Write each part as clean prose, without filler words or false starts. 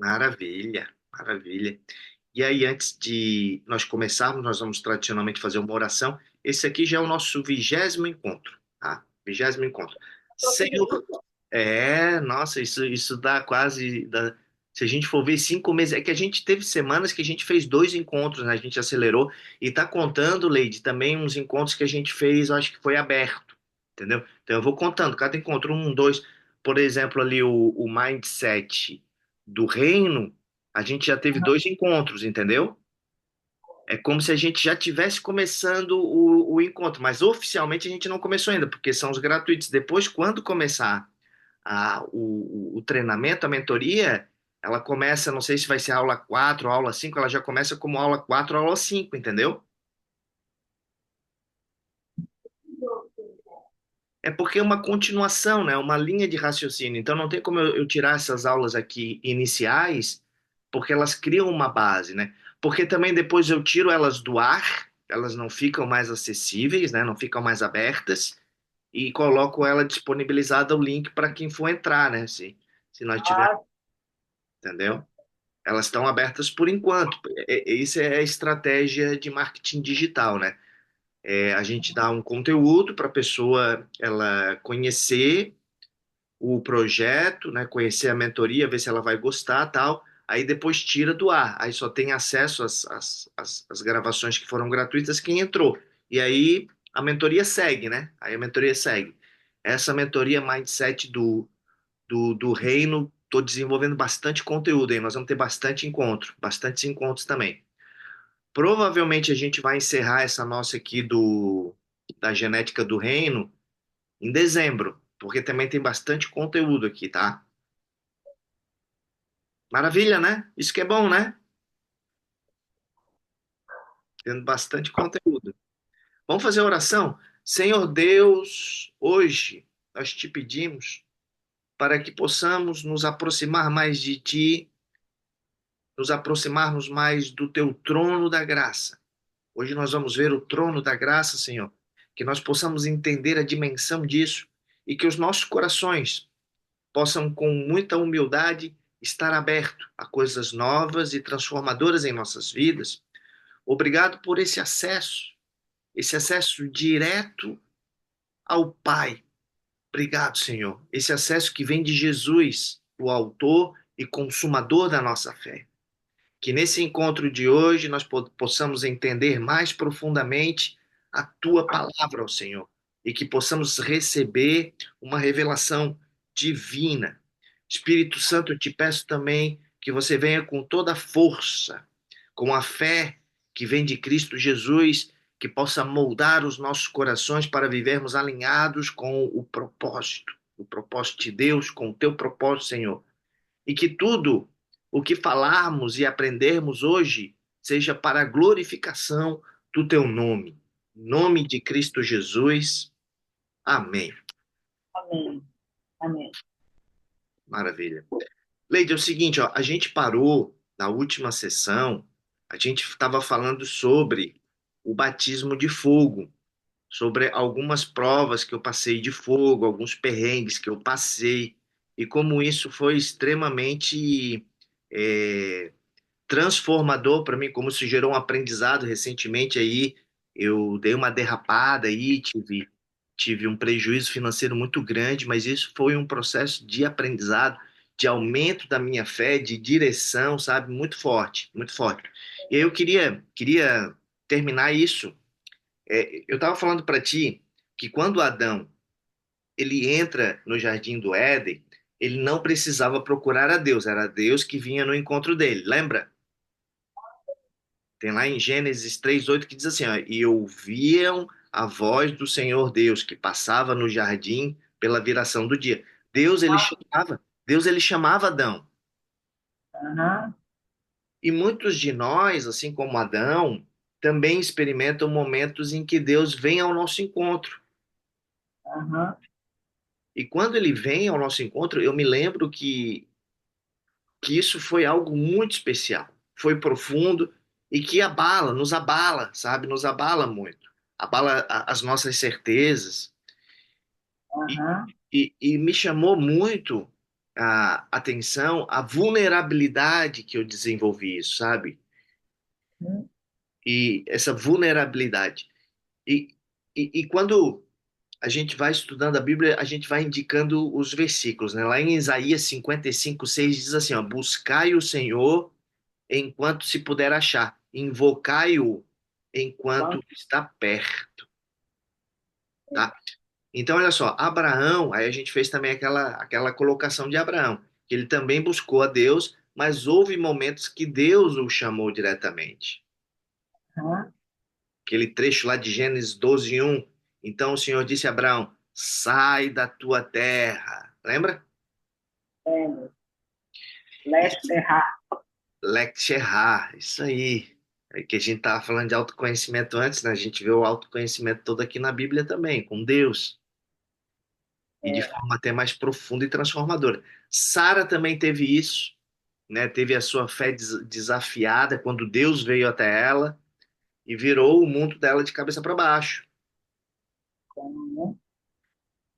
Maravilha, maravilha. E aí, antes de nós começarmos, nós vamos tradicionalmente fazer uma oração. Esse aqui já é o nosso 20º encontro, tá? 20º encontro. Senhor, nossa, isso dá quase, se a gente for ver 5 meses, é que a gente teve semanas que a gente fez 2 encontros, né? A gente acelerou e tá contando, Leide, também uns encontros que a gente fez, eu acho que foi aberto, entendeu? Então eu vou contando, cada encontro, um, dois, por exemplo, ali o Mindset do Reino, a gente já teve 2 encontros, entendeu? É como se a gente já tivesse começando o encontro, mas oficialmente a gente não começou ainda, porque são os gratuitos. Depois, quando começar o treinamento, a mentoria, ela começa, não sei se vai ser aula 4, aula 5, ela já começa como aula 4, aula 5, entendeu? É porque é uma continuação, né? Uma linha de raciocínio. Então não tem como eu tirar essas aulas aqui iniciais, porque elas criam uma base, né? Porque também depois eu tiro elas do ar, elas não ficam mais acessíveis, né? Não ficam mais abertas, e coloco ela disponibilizada o link para quem for entrar, né? Se nós tivermos, Ah, entendeu? Elas estão abertas por enquanto. Isso é a estratégia de marketing digital, né? A gente dá um conteúdo para a pessoa ela conhecer o projeto, né? Conhecer a mentoria, ver se ela vai gostar, tal. Aí depois tira do ar. Aí só tem acesso às gravações que foram gratuitas quem entrou. E aí a mentoria segue, né? Aí a mentoria segue. Essa mentoria Mindset do Reino, estou desenvolvendo bastante conteúdo aí. Nós vamos ter bastante encontro, bastantes encontros também. Provavelmente a gente vai encerrar essa nossa aqui da genética do reino em dezembro, porque também tem bastante conteúdo aqui, tá? Maravilha, né? Isso que é bom, né? Tendo bastante conteúdo. Vamos fazer a oração? Senhor Deus, hoje nós te pedimos para que possamos nos aproximar mais de ti, nos aproximarmos mais do teu trono da graça. Hoje nós vamos ver o trono da graça, Senhor, que nós possamos entender a dimensão disso e que os nossos corações possam, com muita humildade, estar aberto a coisas novas e transformadoras em nossas vidas. Obrigado por esse acesso direto ao Pai. Obrigado, Senhor. Esse acesso que vem de Jesus, o autor e consumador da nossa fé. Que nesse encontro de hoje nós possamos entender mais profundamente a tua palavra, ó Senhor, e que possamos receber uma revelação divina. Espírito Santo, eu te peço também que você venha com toda a força, com a fé que vem de Cristo Jesus, que possa moldar os nossos corações para vivermos alinhados com o propósito de Deus, com o teu propósito, Senhor, e que tudo o que falarmos e aprendermos hoje seja para a glorificação do teu nome. Em nome de Cristo Jesus. Amém. amém, amém. Maravilha. Leide, é o seguinte, ó, a gente parou na última sessão, a gente estava falando sobre o batismo de fogo, sobre algumas provas que eu passei de fogo, alguns perrengues que eu passei, e como isso foi extremamente é, transformador para mim, como isso gerou um aprendizado recentemente aí, eu dei uma derrapada aí, tive um prejuízo financeiro muito grande, mas isso foi um processo de aprendizado, de aumento da minha fé, de direção, sabe, muito forte, muito forte. E aí eu queria terminar isso. Eu estava falando para ti que quando Adão ele entra no jardim do Éden, ele não precisava procurar a Deus, era Deus que vinha no encontro dele, lembra? Tem lá em Gênesis 3:8 que diz assim, ó, e ouviam a voz do Senhor Deus que passava no jardim pela viração do dia. Deus ele chamava Adão. Aham, E muitos de nós, assim como Adão, também experimentam momentos em que Deus vem ao nosso encontro. aham, E quando ele vem ao nosso encontro, eu me lembro que isso foi algo muito especial, foi profundo e que nos abala, sabe? Nos abala muito, abala as nossas certezas aham, e me chamou muito. a atenção à vulnerabilidade que eu desenvolvi isso, sabe? Uhum. E essa vulnerabilidade. E, e quando a gente vai estudando a Bíblia, a gente vai indicando os versículos, né? Lá em Isaías 55:6 diz assim, ó, buscai o Senhor enquanto se puder achar, invocai-o enquanto Quanto está perto, tá? Então, olha só, Abraão, aí a gente fez também aquela colocação de Abraão, que ele também buscou a Deus, mas houve momentos que Deus o chamou diretamente. Aham. Aquele trecho lá de Gênesis 12:1. Então o Senhor disse a Abraão: sai da tua terra. Lembra? É, Lesterrar. Lexerrar, isso aí. É que a gente estava falando de autoconhecimento antes, né? A gente vê o autoconhecimento todo aqui na Bíblia também, com Deus, e de É, forma até mais profunda e transformadora. Sara também teve isso, né? Teve a sua fé desafiada quando Deus veio até ela e virou o mundo dela de cabeça para baixo. então, né?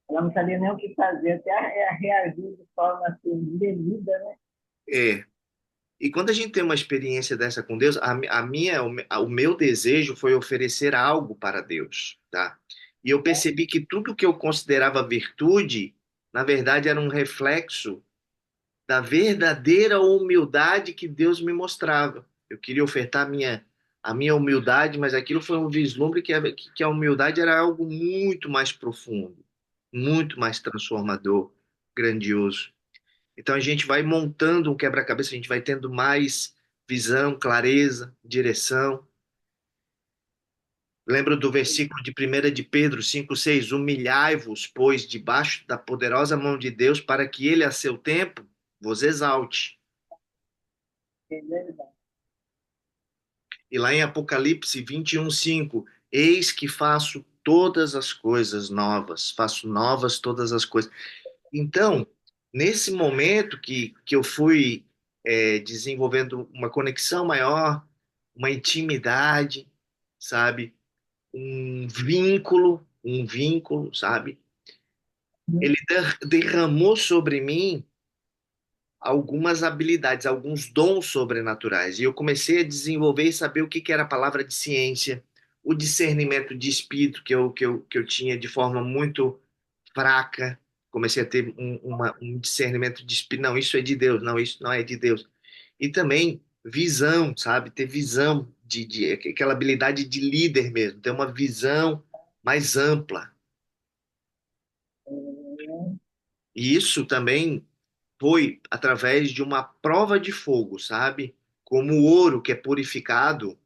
Ela não sabia nem o que fazer, até reagir de forma assim, indevida, né? É. E quando a gente tem uma experiência dessa com Deus, a minha, o meu desejo foi oferecer algo para Deus, tá? E eu percebi que tudo que eu considerava virtude, na verdade, era um reflexo da verdadeira humildade que Deus me mostrava. Eu queria ofertar a minha humildade, mas aquilo foi um vislumbre que a humildade era algo muito mais profundo, muito mais transformador, grandioso. Então a gente vai montando um quebra-cabeça, a gente vai tendo mais visão, clareza, direção. Lembro do versículo de 1 de Pedro 5:6: humilhai-vos, pois, debaixo da poderosa mão de Deus, para que ele, a seu tempo, vos exalte. É verdade. E lá em Apocalipse 21:5: eis que faço todas as coisas novas, faço novas todas as coisas. Então, nesse momento que eu fui desenvolvendo uma conexão maior, uma intimidade, sabe? Um vínculo, sabe? Ele derramou sobre mim algumas habilidades, alguns dons sobrenaturais. E eu comecei a desenvolver e saber o que que era a palavra de ciência, o discernimento de espírito que eu tinha de forma muito fraca. Comecei a ter um discernimento de espírito. Não, isso é de Deus. Não, isso não é de Deus. E também visão, sabe? Ter visão de aquela habilidade de líder mesmo, ter uma visão mais ampla. E isso também foi através de uma prova de fogo, sabe? Como o ouro que é purificado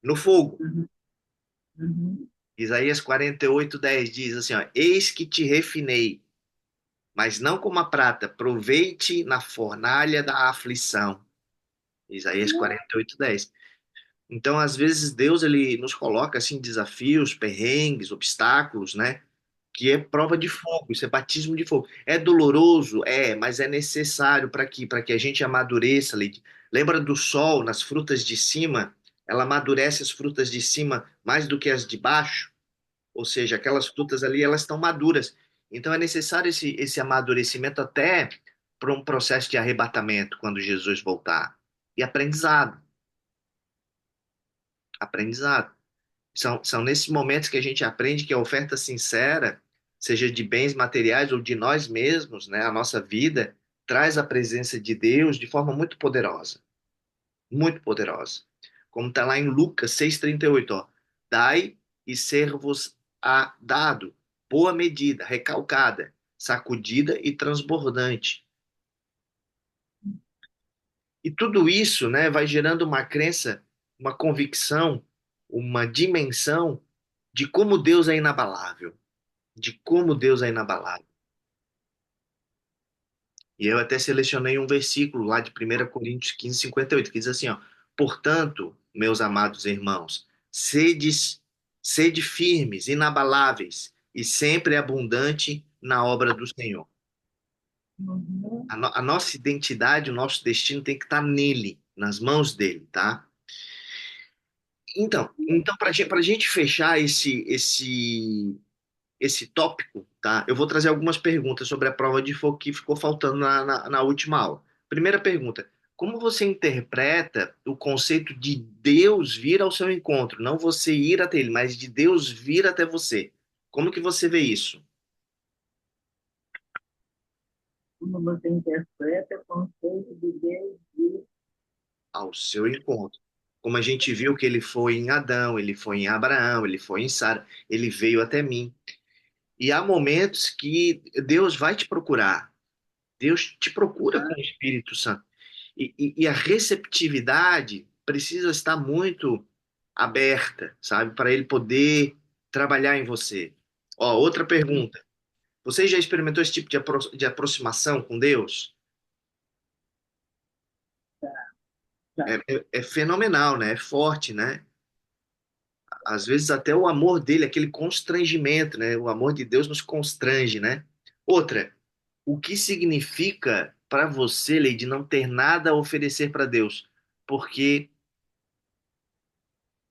no fogo. Uhum. Uhum. Isaías 48:10 diz assim, ó, eis que te refinei, mas não como a prata, proveite na fornalha da aflição. Isaías 48:10. Então, às vezes, Deus ele nos coloca assim desafios, perrengues, obstáculos, né? Que é prova de fogo, isso é batismo de fogo. É doloroso? É, mas é necessário para que a gente amadureça, Lid. Lembra do sol nas frutas de cima? Ela amadurece as frutas de cima mais do que as de baixo, ou seja, aquelas frutas ali elas estão maduras. Então é necessário esse amadurecimento até para um processo de arrebatamento quando Jesus voltar. E aprendizado, aprendizado. São nesses momentos que a gente aprende que a oferta sincera, seja de bens materiais ou de nós mesmos, né, a nossa vida, traz a presença de Deus de forma muito poderosa, muito poderosa. Como está lá em Lucas 6:38, ó. Dai e ser-vos-á dado, boa medida, recalcada, sacudida e transbordante. E tudo isso, né, vai gerando uma crença, uma convicção, uma dimensão de como Deus é inabalável, de como Deus é inabalável. E eu até selecionei um versículo lá de 1 Coríntios 15:58 que diz assim, ó, portanto, meus amados irmãos, sede firmes, inabaláveis e sempre abundante na obra do Senhor. Uhum. A nossa identidade, o nosso destino tem que estar nele, nas mãos dele, tá? Então para gente fechar esse tópico, tá? Eu vou trazer algumas perguntas sobre a prova de fogo que ficou faltando na última aula. Primeira pergunta: como você interpreta o conceito de Deus vir ao seu encontro? Não você ir até ele, mas de Deus vir até você. Como que você vê isso? Como você interpreta o conceito de Deus de Ao seu encontro. Como a gente viu que ele foi em Adão, ele foi em Abraão, ele foi em Sara, ele veio até mim. E há momentos que Deus vai te procurar. Deus te procura com o Espírito Santo. E a receptividade precisa estar muito aberta, sabe? Para ele poder trabalhar em você. Ó, outra pergunta. Você já experimentou esse tipo de aproximação com Deus? É fenomenal, né? É forte, né? Às vezes até o amor dele, aquele constrangimento, né? O amor de Deus nos constrange, né? Outra, o que significa para você, Leide, não ter nada a oferecer para Deus? Porque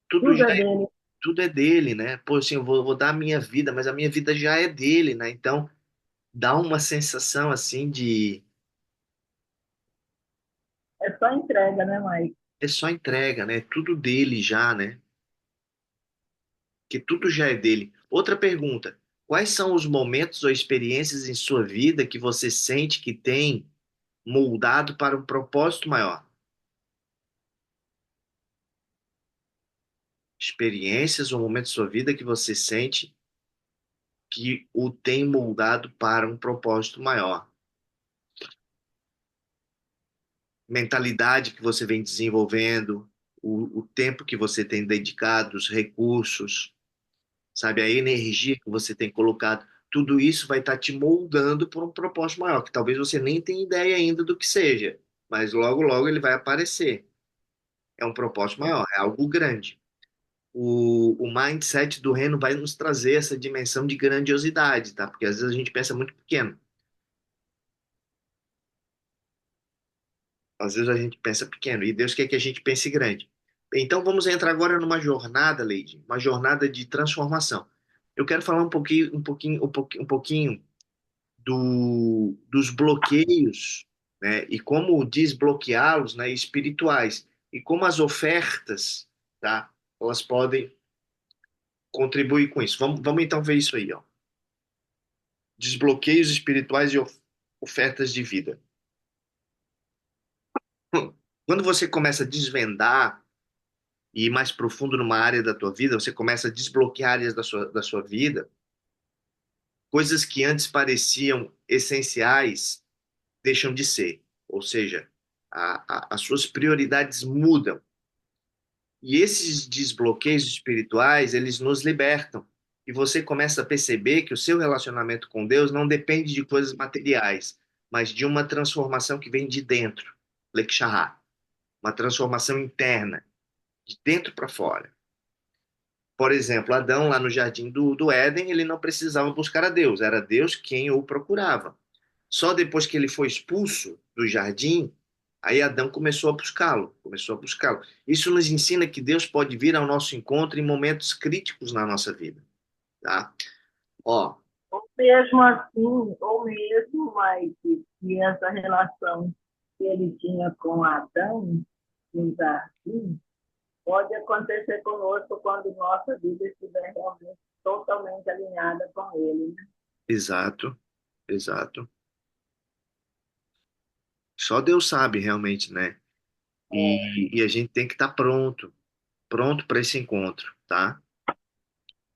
tudo tudo já é é, dele. tudo é dele, né? Pô, assim, eu vou dar a minha vida, mas a minha vida já é dele, né? Então, dá uma sensação assim de É só entrega, né, Mike? é só entrega, né? Tudo dele já, né? Que tudo já é dele. Outra pergunta: quais são os momentos ou experiências em sua vida que você sente que tem moldado para um propósito maior? Experiências ou momentos da sua vida que você sente que o tem moldado para um propósito maior. Mentalidade que você vem desenvolvendo, o tempo que você tem dedicado, os recursos, sabe, a energia que você tem colocado, tudo isso vai estar te moldando para um propósito maior, que talvez você nem tenha ideia ainda do que seja, mas logo, logo ele vai aparecer. É um propósito maior, é algo grande. O mindset do reino vai nos trazer essa dimensão de grandiosidade, tá? Porque às vezes a gente pensa muito pequeno. Às vezes a gente pensa pequeno e Deus quer que a gente pense grande. Então vamos entrar agora numa jornada, Leide, uma jornada de transformação. Eu quero falar um pouquinho dos bloqueios, né, e como desbloqueá-los, né, espirituais e como as ofertas, tá, elas podem contribuir com isso. Vamos então ver isso aí, ó. Desbloqueios espirituais e ofertas de vida. Quando você começa a desvendar e ir mais profundo numa área da tua vida, você começa a desbloquear áreas da sua vida, coisas que antes pareciam essenciais deixam de ser. Ou seja, as suas prioridades mudam. E esses desbloqueios espirituais, eles nos libertam. E você começa a perceber que o seu relacionamento com Deus não depende de coisas materiais, mas de uma transformação que vem de dentro, Lekshah, uma transformação interna, de dentro para fora. Por exemplo, Adão, lá no jardim do Éden, ele não precisava buscar a Deus, era Deus quem o procurava. Só depois que ele foi expulso do jardim, aí Adão começou a buscá-lo, começou a buscá-lo. Isso nos ensina que Deus pode vir ao nosso encontro em momentos críticos na nossa vida, tá? Ó, Ou mesmo, Mike, que essa relação que ele tinha com Adão, no jardim, pode acontecer conosco quando nossa vida estiver realmente totalmente alinhada com ele, né? exato, exato. Só Deus sabe realmente, né? E a gente tem que estar pronto, pronto para esse encontro, tá?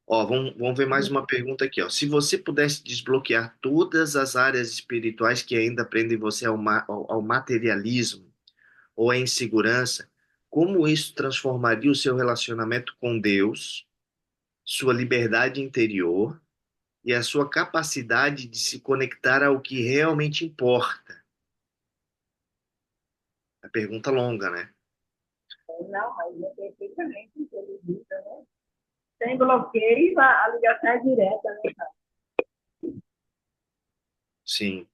Ó, vamos ver mais uma pergunta aqui, ó. Se você pudesse desbloquear todas as áreas espirituais que ainda prendem você ao materialismo ou à insegurança, como isso transformaria o seu relacionamento com Deus, sua liberdade interior e a sua capacidade de se conectar ao que realmente importa? É pergunta longa, né? Não, mas é perfeitamente inteligível, né? Sem bloqueio, a ligação é direta, né? Sim.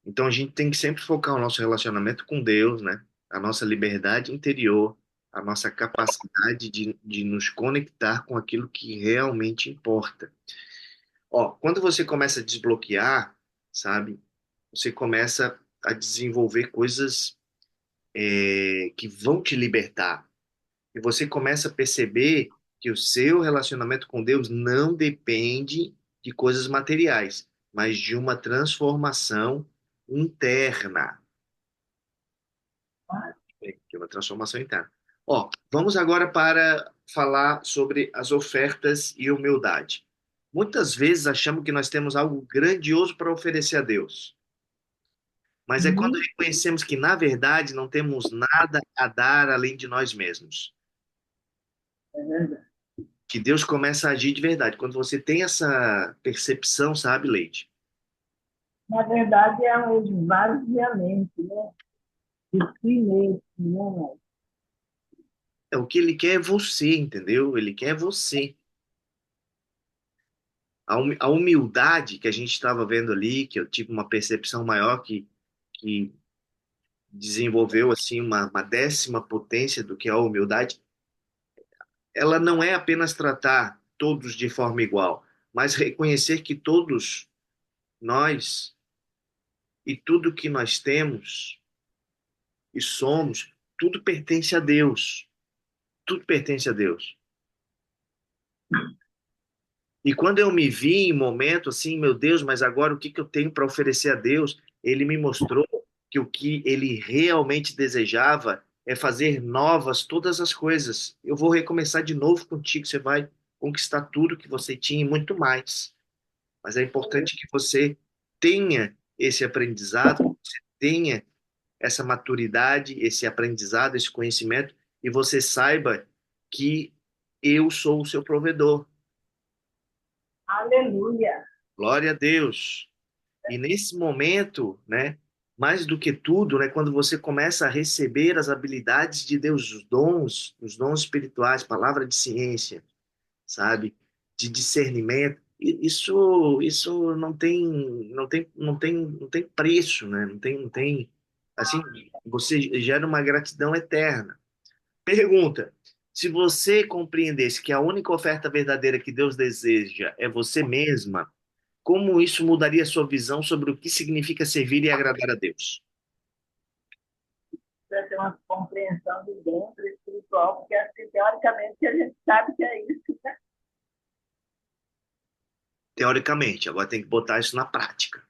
Então a gente tem que sempre focar o nosso relacionamento com Deus, né? A nossa liberdade interior, a nossa capacidade de nos conectar com aquilo que realmente importa. Ó, quando você começa a desbloquear, sabe, você começa a desenvolver coisas que vão te libertar. E você começa a perceber que o seu relacionamento com Deus não depende de coisas materiais, mas de uma transformação interna. De uma transformação interna. Ó, vamos agora para falar sobre as ofertas e humildade. Muitas vezes achamos que nós temos algo grandioso para oferecer a Deus, mas é quando Uhum. reconhecemos que, na verdade, não temos nada a dar além de nós mesmos, É verdade. que Deus começa a agir de verdade. Quando você tem essa percepção, sabe, Leite? Na verdade, é um esvaziamento, né? De si mesmo, né? É o que ele quer é você, entendeu? Ele quer você. A humildade que a gente estava vendo ali, que eu tive uma percepção maior que desenvolveu assim uma décima potência do que é a humildade, ela não é apenas tratar todos de forma igual, mas reconhecer que todos nós e tudo que nós temos e somos, tudo pertence a Deus. Tudo pertence a Deus. E quando eu me vi em momento assim, meu Deus, mas agora o que que eu tenho para oferecer a Deus? Ele me mostrou que o que ele realmente desejava é fazer novas todas as coisas. Eu vou recomeçar de novo contigo, você vai conquistar tudo que você tinha e muito mais. Mas é importante que você tenha esse aprendizado, você tenha essa maturidade, esse aprendizado, esse conhecimento, e você saiba que eu sou o seu provedor. Aleluia. Glória a Deus. E nesse momento, né, mais do que tudo, né, quando você começa a receber as habilidades de Deus, os dons espirituais, palavra de ciência, sabe, de discernimento, isso não tem preço, né? Não tem assim, você gera uma gratidão eterna. Pergunta: se você compreendesse que a única oferta verdadeira que Deus deseja é você mesma, como isso mudaria sua visão sobre o que significa servir e agradar a Deus? Precisa ter uma compreensão de dentro espiritual, porque assim, teoricamente a gente sabe que é isso, né? Teoricamente, agora tem que botar isso na prática.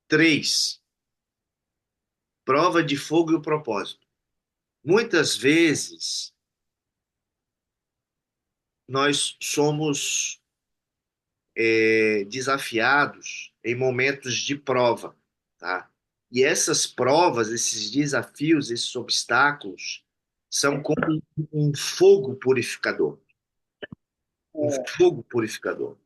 3. Prova de fogo e o propósito. Muitas vezes nós somos desafiados em momentos de prova, tá? E essas provas, esses desafios, esses obstáculos, são como um fogo purificador. Um fogo purificador.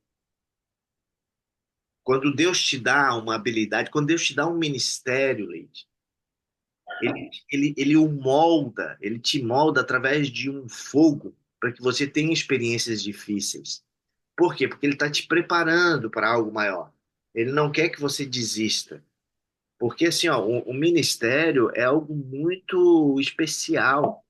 Quando Deus te dá uma habilidade, quando Deus te dá um ministério, Leite, ele o molda, ele te molda através de um fogo para que você tenha experiências difíceis. Por quê? Porque ele está te preparando para algo maior. Ele não quer que você desista. Porque assim, ó, o ministério é algo muito especial.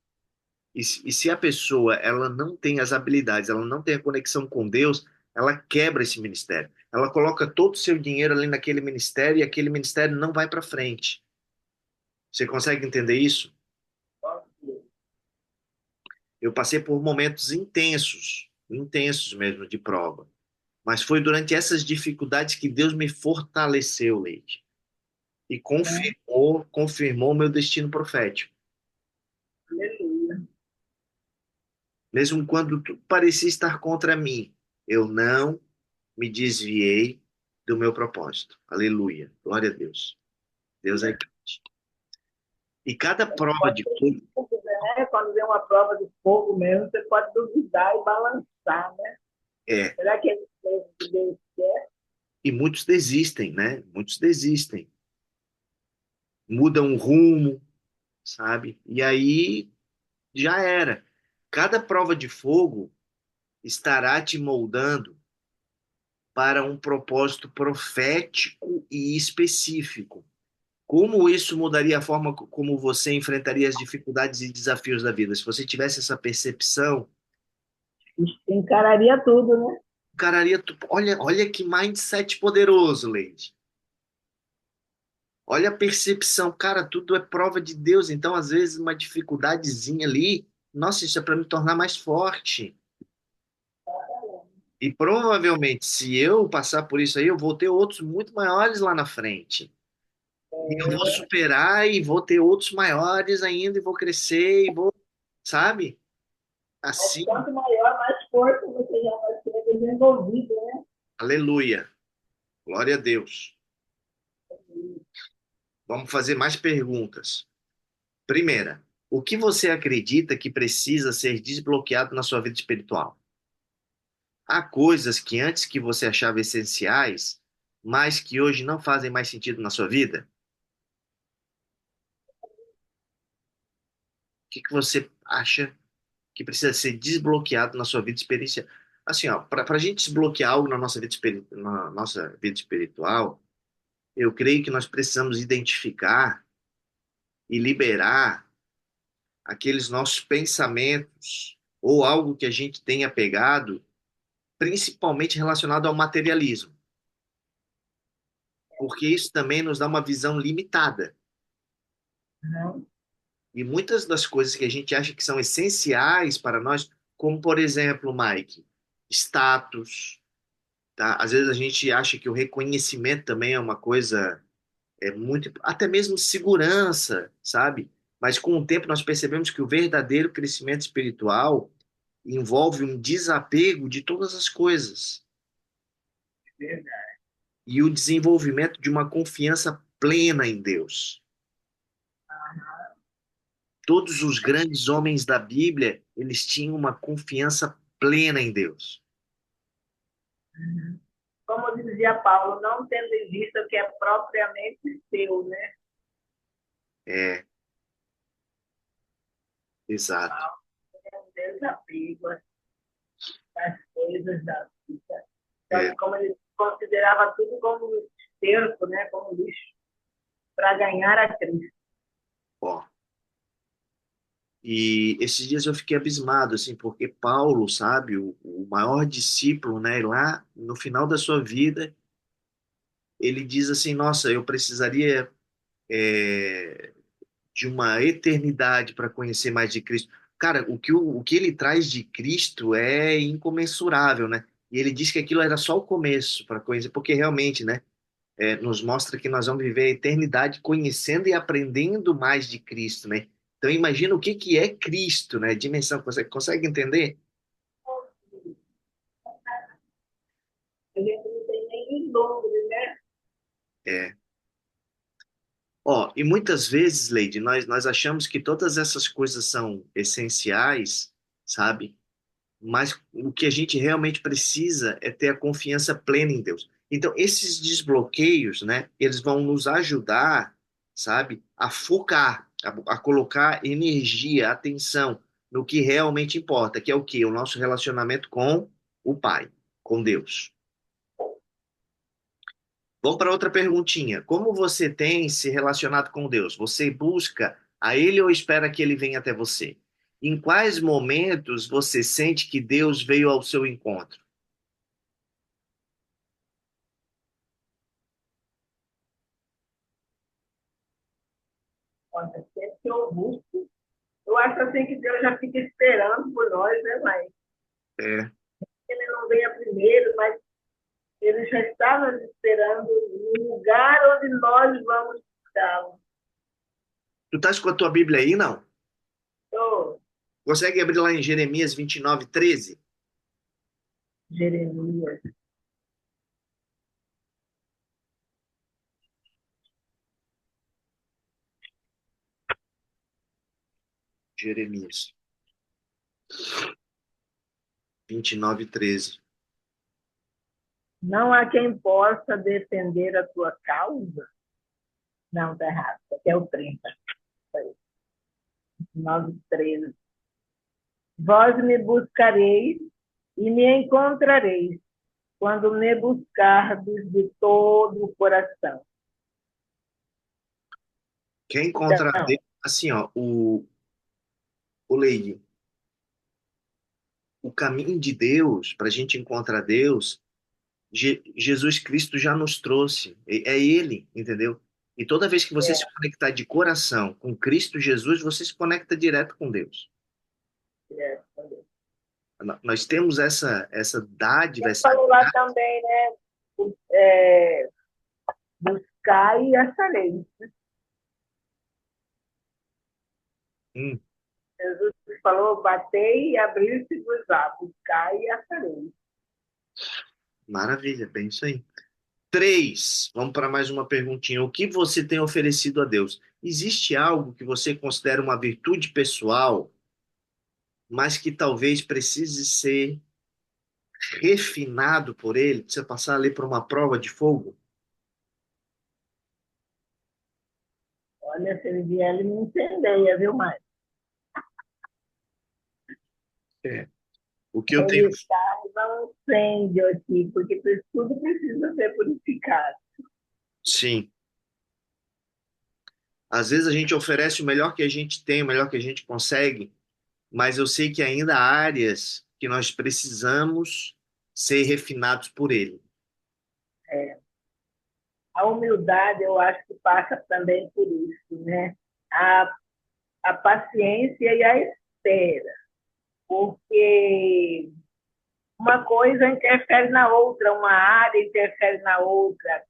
E se a pessoa ela não tem as habilidades, ela não tem a conexão com Deus, ela quebra esse ministério. Ela coloca todo o seu dinheiro ali naquele ministério e aquele ministério não vai para frente. Você consegue entender isso? Eu passei por momentos intensos, intensos mesmo de prova. Mas foi durante essas dificuldades que Deus me fortaleceu, Leite, e confirmou o meu destino profético. Aleluia. Mesmo quando tudo parecia estar contra mim, eu não me desviei do meu propósito. Aleluia. Glória a Deus. Deus é grande. E cada prova Pode de ter fogo dúvida, né? Quando vem uma prova de fogo mesmo, você pode duvidar e balançar, né? é, Será que é isso mesmo que Deus quer? e muitos desistem, né? Muitos desistem, mudam o rumo, sabe? E aí já era. Cada prova de fogo estará te moldando para um propósito profético e específico. Como isso mudaria a forma como você enfrentaria as dificuldades e desafios da vida? Se você tivesse essa percepção, Encararia tudo, né? encararia. Olha que mindset poderoso, Leide. Olha a percepção, cara, tudo é prova de Deus. Então, às vezes, uma dificuldadezinha ali, nossa, isso é para me tornar mais forte. E provavelmente, se eu passar por isso aí, eu vou ter outros muito maiores lá na frente. E eu vou superar e vou ter outros maiores ainda, e vou crescer, e vou, sabe? Mas Assim, quanto maior, mais força você já vai ser desenvolvido, né? aleluia. Glória a Deus. Vamos fazer mais perguntas. Primeira, o que você acredita que precisa ser desbloqueado na sua vida espiritual? Há coisas que antes que você achava essenciais, mas que hoje não fazem mais sentido na sua vida? O que que você acha que precisa ser desbloqueado na sua vida espiritual? Assim, ó, para a gente desbloquear algo na nossa vida espiritual, eu creio que nós precisamos identificar e liberar aqueles nossos pensamentos ou algo que a gente tenha pegado, principalmente relacionado ao materialismo, porque isso também nos dá uma visão limitada. Não, E muitas das coisas que a gente acha que são essenciais para nós, como por exemplo, Mike, status, tá? Às vezes a gente acha que o reconhecimento também é uma coisa muito, até mesmo segurança, sabe? Mas com o tempo nós percebemos que o verdadeiro crescimento espiritual envolve um desapego de todas as coisas verdade. e o desenvolvimento de uma confiança plena em Deus. Todos os grandes homens da Bíblia, eles tinham uma confiança plena em Deus. Como dizia Paulo, não tendo em vista o que é propriamente seu, né? É, exato. Paulo é um desapego às coisas da vida. É, Como ele considerava tudo como esterco, né? Como lixo, para ganhar a Cristo. ó. E esses dias eu fiquei abismado, assim, porque Paulo, sabe, o maior discípulo, né, lá no final da sua vida, ele diz assim, nossa, eu precisaria de uma eternidade para conhecer mais de Cristo. Cara, o que ele traz de Cristo é incomensurável, né? E ele diz que aquilo era só o começo para conhecer, porque realmente, né, nos mostra que nós vamos viver a eternidade conhecendo e aprendendo mais de Cristo, né? Então imagina o que que é Cristo, né? Dimensão, você consegue entender? A gente não tem nem vislumbre, né? É. Ó, e muitas vezes, Leide, nós achamos que todas essas coisas são essenciais, sabe? Mas o que a gente realmente precisa é ter a confiança plena em Deus. Então, esses desbloqueios, né, eles vão nos ajudar, sabe, a focar, a colocar energia, atenção no que realmente importa, que é o quê? O nosso relacionamento com o Pai, com Deus. Vamos para outra perguntinha. Como você tem se relacionado com Deus? Você busca a Ele ou espera que Ele venha até você? Em quais momentos você sente que Deus veio ao seu encontro? Olha, sempre que eu busco, eu acho assim que Deus já fica esperando por nós, né, mãe? É. Ele não venha primeiro, mas ele já está nos esperando no lugar onde nós vamos buscá-lo. Tu estás com a tua Bíblia aí, não? Então, Consegue abrir lá em Jeremias 29:13? Jeremias. Jeremias 29:13. Não há quem possa defender a tua causa. Não, está errado. Aqui é o 30. 9:13. Vós me buscareis e me encontrareis quando me buscardes de todo o coração. Quer encontrar Então, Deus, assim, ó, o Leide, o caminho de Deus, para a gente encontrar Deus, Jesus Cristo já nos trouxe. É Ele, entendeu? E toda vez que você se é, conectar de coração com Cristo Jesus, você se conecta direto com Deus. é, Nós temos essa dádiva, ele essa. falou lá também, né? É, buscar e achareis. Hum, Jesus falou, batei e abrir-se-vos-á, buscar e achareis. maravilha, bem isso aí. Três, vamos para mais uma perguntinha. O que você tem oferecido a Deus? Existe algo que você considera uma virtude pessoal, mas que talvez precise ser refinado por Ele? Precisa passar ali por uma prova de fogo? Olha, se ele vier, ele me incendeia, viu, mãe? É. O que eu tenho, Ele causa um incêndio aqui, porque tudo precisa ser purificado. sim. Às vezes a gente oferece o melhor que a gente tem, o melhor que a gente consegue, mas eu sei que ainda há áreas que nós precisamos ser refinados por Ele. É, a humildade, eu acho que passa também por isso, né? A, a paciência e a espera, porque uma coisa interfere na outra, uma área interfere na outra.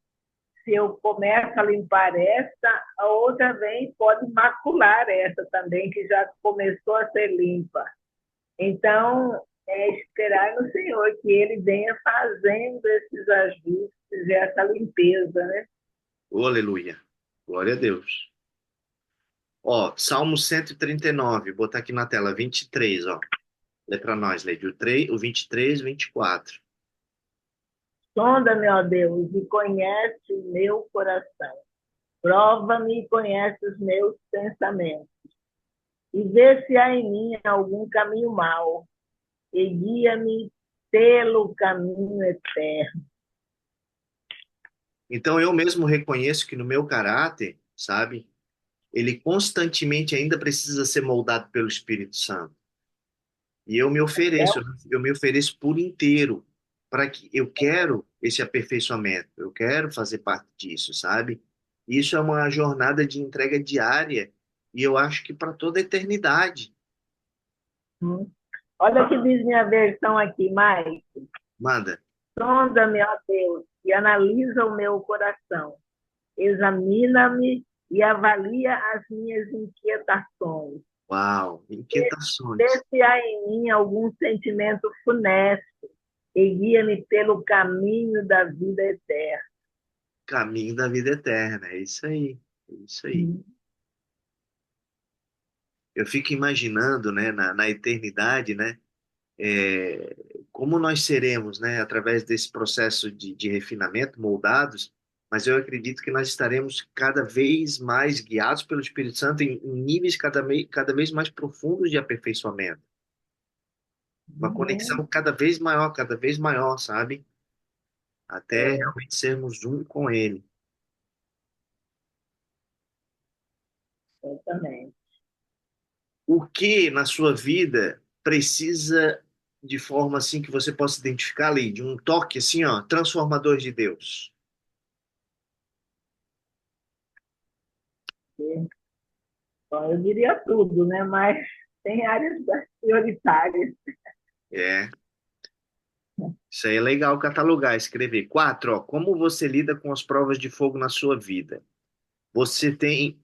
Se eu começo a limpar essa, a outra vem e pode macular essa também, que já começou a ser limpa. Então, é esperar no Senhor que Ele venha fazendo esses ajustes e essa limpeza, né? Oh, aleluia. Glória a Deus. Ó, Salmo 139, botar aqui na tela, 23, ó. Lê para nós, Leide, o 23, 24. Sonda-me, ó Deus, e conhece o meu coração. Prova-me e conhece os meus pensamentos. E vê se há em mim algum caminho mau, e guia-me pelo caminho eterno. Então eu mesmo reconheço que no meu caráter, sabe, ele constantemente ainda precisa ser moldado pelo Espírito Santo. E É, eu me ofereço por inteiro para que eu quero esse aperfeiçoamento, eu quero fazer parte disso, sabe? Isso é uma jornada de entrega diária e eu acho que para toda a eternidade. olha o que diz minha versão aqui, mais. Manda. Sonda-me, ó Deus, e analisa o meu coração. Examina-me e avalia as minhas inquietações. Uau, Vê inquietações. se há em mim algum sentimento funesto e guia-me pelo caminho da vida eterna. Caminho da vida eterna, é isso aí. É isso aí. Eu fico imaginando, né, na eternidade, né, é, como nós seremos, né, através desse processo de refinamento, moldados, mas eu acredito que nós estaremos cada vez mais guiados pelo Espírito Santo em níveis cada vez mais profundos de aperfeiçoamento. Uma Uhum. conexão cada vez maior, sabe? Até É, realmente sermos um com Ele. eu também. O que na sua vida precisa de forma assim que você possa identificar ali, de um toque assim, ó, transformador de Deus? Bom, eu diria tudo, né? Mas tem áreas prioritárias. É, isso aí é legal catalogar, escrever. Quatro, ó, como você lida com as provas de fogo na sua vida? Você tem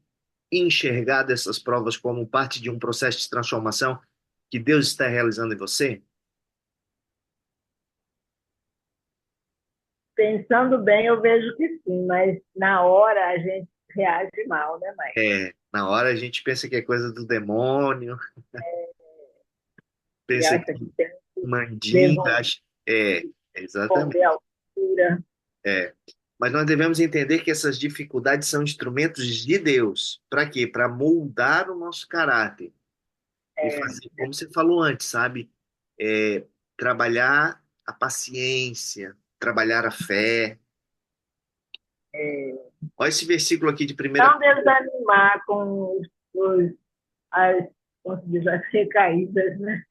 enxergado essas provas como parte de um processo de transformação que Deus está realizando em você? Pensando bem, eu vejo que sim, mas na hora a gente reage mal, né, mãe? É, na hora a gente pensa que é coisa do demônio, E pensa acha que que tem que mandinga, desenvolver acha... É, exatamente. a altura. É. Mas nós devemos entender que essas dificuldades são instrumentos de Deus. Para quê? Para moldar o nosso caráter e É, fazer, como você falou antes, sabe? É, trabalhar a paciência, trabalhar a fé. Olha esse versículo aqui de primeira. Não desanimar com as, como se diz, as recaídas, né?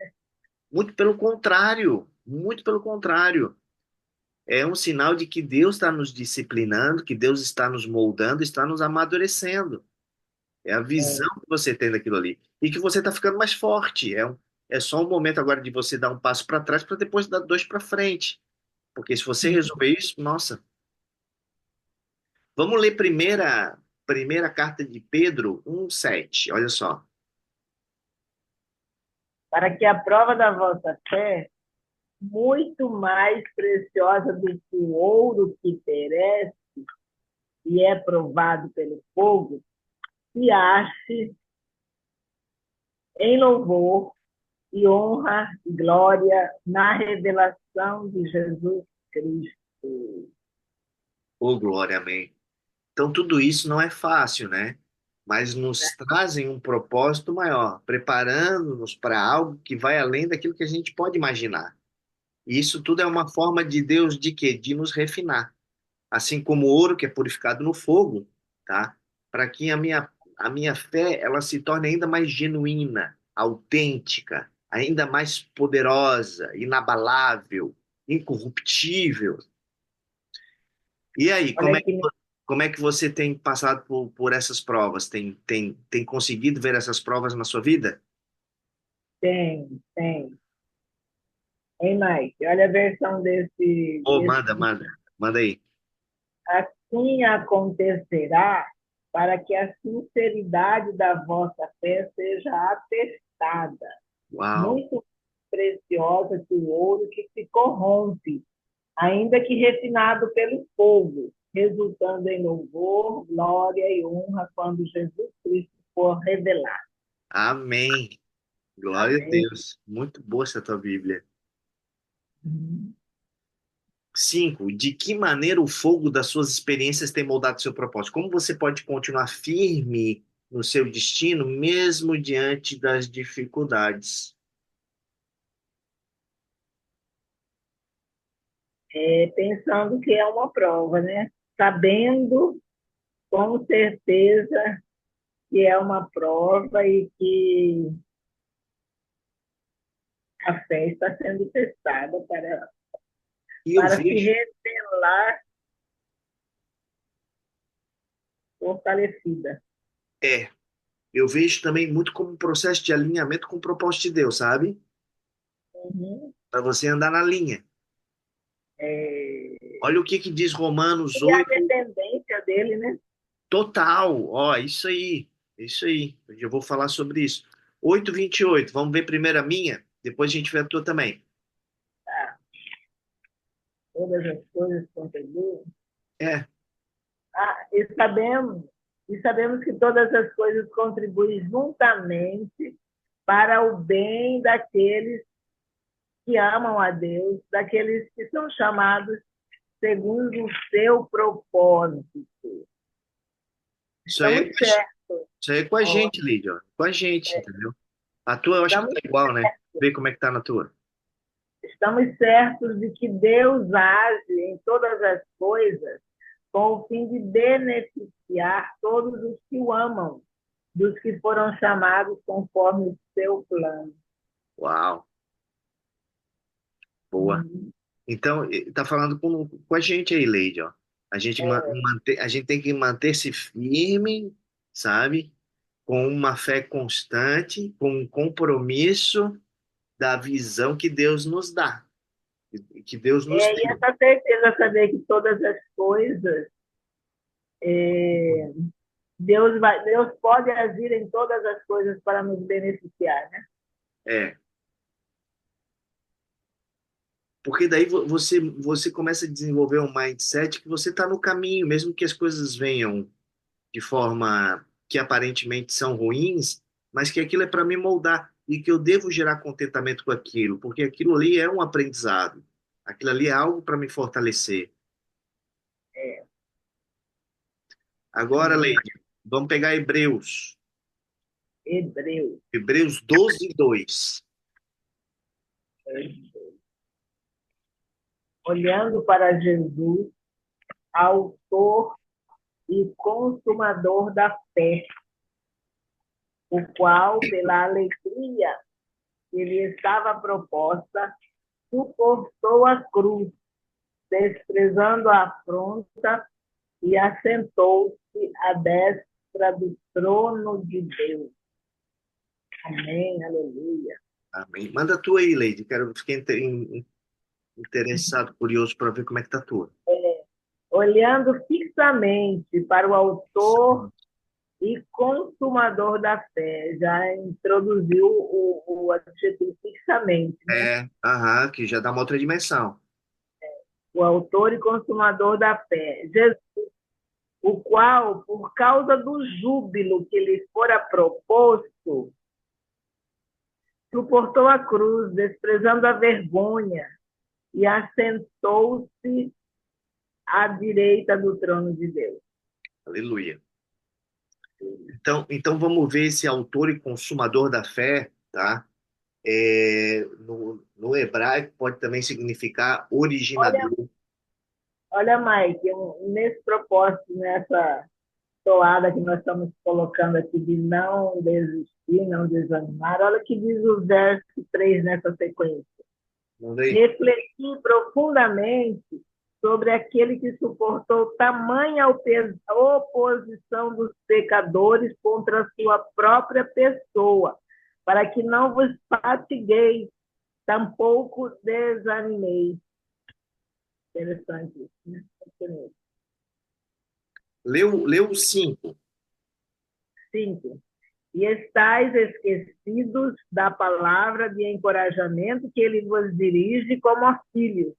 Muito pelo contrário, muito pelo contrário. É um sinal de que Deus está nos disciplinando, que Deus está nos moldando, está nos amadurecendo. É a visão que você tem daquilo ali. E que você está ficando mais forte. É só um momento agora de você dar um passo para trás para depois dar dois para frente. Porque se você resolver isso, nossa. Vamos ler primeira carta de Pedro 1:7. Olha só. Para que a prova da vossa fé, muito mais preciosa do que o ouro que perece e é provado pelo fogo, se ache em louvor e honra e glória na revelação de Jesus Cristo. Ô, glória, amém. Então, tudo isso não é fácil, né? Mas nos trazem um propósito maior, preparando-nos para algo que vai além daquilo que a gente pode imaginar. E isso tudo é uma forma de Deus de quê? De nos refinar. Assim como o ouro que é purificado no fogo, tá? Para que a minha fé ela se torne ainda mais genuína, autêntica, ainda mais poderosa, inabalável, incorruptível. E aí, Olha que como é que você tem passado por essas provas? Tem conseguido ver essas provas na sua vida? tem. Hein, Mike? Olha a versão Oh, desse. manda aí. Assim acontecerá para que a sinceridade da vossa fé seja atestada, Uau, muito preciosa que o ouro que se corrompe, ainda que refinado pelo fogo, resultando em louvor, glória e honra quando Jesus Cristo for revelado. amém. Glória a Amém. Deus. Muito boa essa tua Bíblia. 5. De que maneira o fogo das suas experiências tem moldado seu propósito? Como você pode continuar firme no seu destino, mesmo diante das dificuldades? Pensando que é uma prova, né? Sabendo com certeza que é uma prova e que a fé está sendo testada E eu para se vejo, revelar fortalecida. é, eu vejo também muito como um processo de alinhamento com o propósito de Deus, sabe? Uhum. Para você andar na linha. Olha o que diz Romanos E a 8, dependência dele, né? total. Ó, isso aí, isso aí. Eu vou falar sobre isso. 8:28. Vamos ver primeiro a minha, depois a gente vê a tua também. Ah, todas as coisas contribuem. É, Ah, e sabemos que todas as coisas contribuem juntamente para o bem daqueles que amam a Deus, daqueles que são chamados segundo o seu propósito. isso aí, Estamos certos. isso aí é com a Ó, gente, Lídia, ó, com a gente, entendeu? A tua eu acho que estamos tá igual, né? Vê como é que tá na tua. Estamos certos de que Deus age em todas as coisas com o fim de beneficiar todos os que o amam, dos que foram chamados conforme o seu plano. Uau, boa. Uhum. Então, tá falando com a gente aí, Leide, ó. A gente tem que manter-se firme, sabe? Com uma fé constante, com um compromisso da visão que Deus nos dá, que Deus nos E deu. essa certeza, saber que todas as coisas, Deus pode agir em todas as coisas para nos beneficiar, né? É, porque daí você começa a desenvolver um mindset que você está no caminho, mesmo que as coisas venham de forma que aparentemente são ruins, mas que aquilo é para me moldar e que eu devo gerar contentamento com aquilo, porque aquilo ali é um aprendizado. Aquilo ali é algo para me fortalecer. Agora, Amém. Leide, vamos pegar Hebreus. Hebreus. Hebreus 12:2. Olhando para Jesus, autor e consumador da fé, o qual, pela alegria que lhe estava proposta, suportou a cruz, desprezando a afronta, e assentou-se à destra do trono de Deus. Amém, aleluia. Amém. Manda a tua aí, Leide. Fiquei interessado, curioso para ver como é que tá a tua. Olhando fixamente para o autor e consumador da fé. Já introduziu o adjetivo fixamente, né? Aham, que já dá uma outra dimensão. O autor e consumador da fé. Jesus, o qual, por causa do júbilo que lhe fora proposto, suportou a cruz, desprezando a vergonha, e assentou-se à direita do trono de Deus. Aleluia. Então vamos ver esse autor e consumador da fé, tá? No hebraico pode também significar Olha, originador. olha, Mike, nesse propósito, nessa toada que nós estamos colocando aqui de não desistir, não desanimar, olha o que diz o verso 3 nessa sequência. Manda aí. Refletir profundamente sobre aquele que suportou tamanha oposição dos pecadores contra a sua própria pessoa, para que não vos fatigueis, tampouco desanimeis. Interessante isso, né? Leu o 5. 5. E estáis esquecidos da palavra de encorajamento que ele vos dirige como a filhos.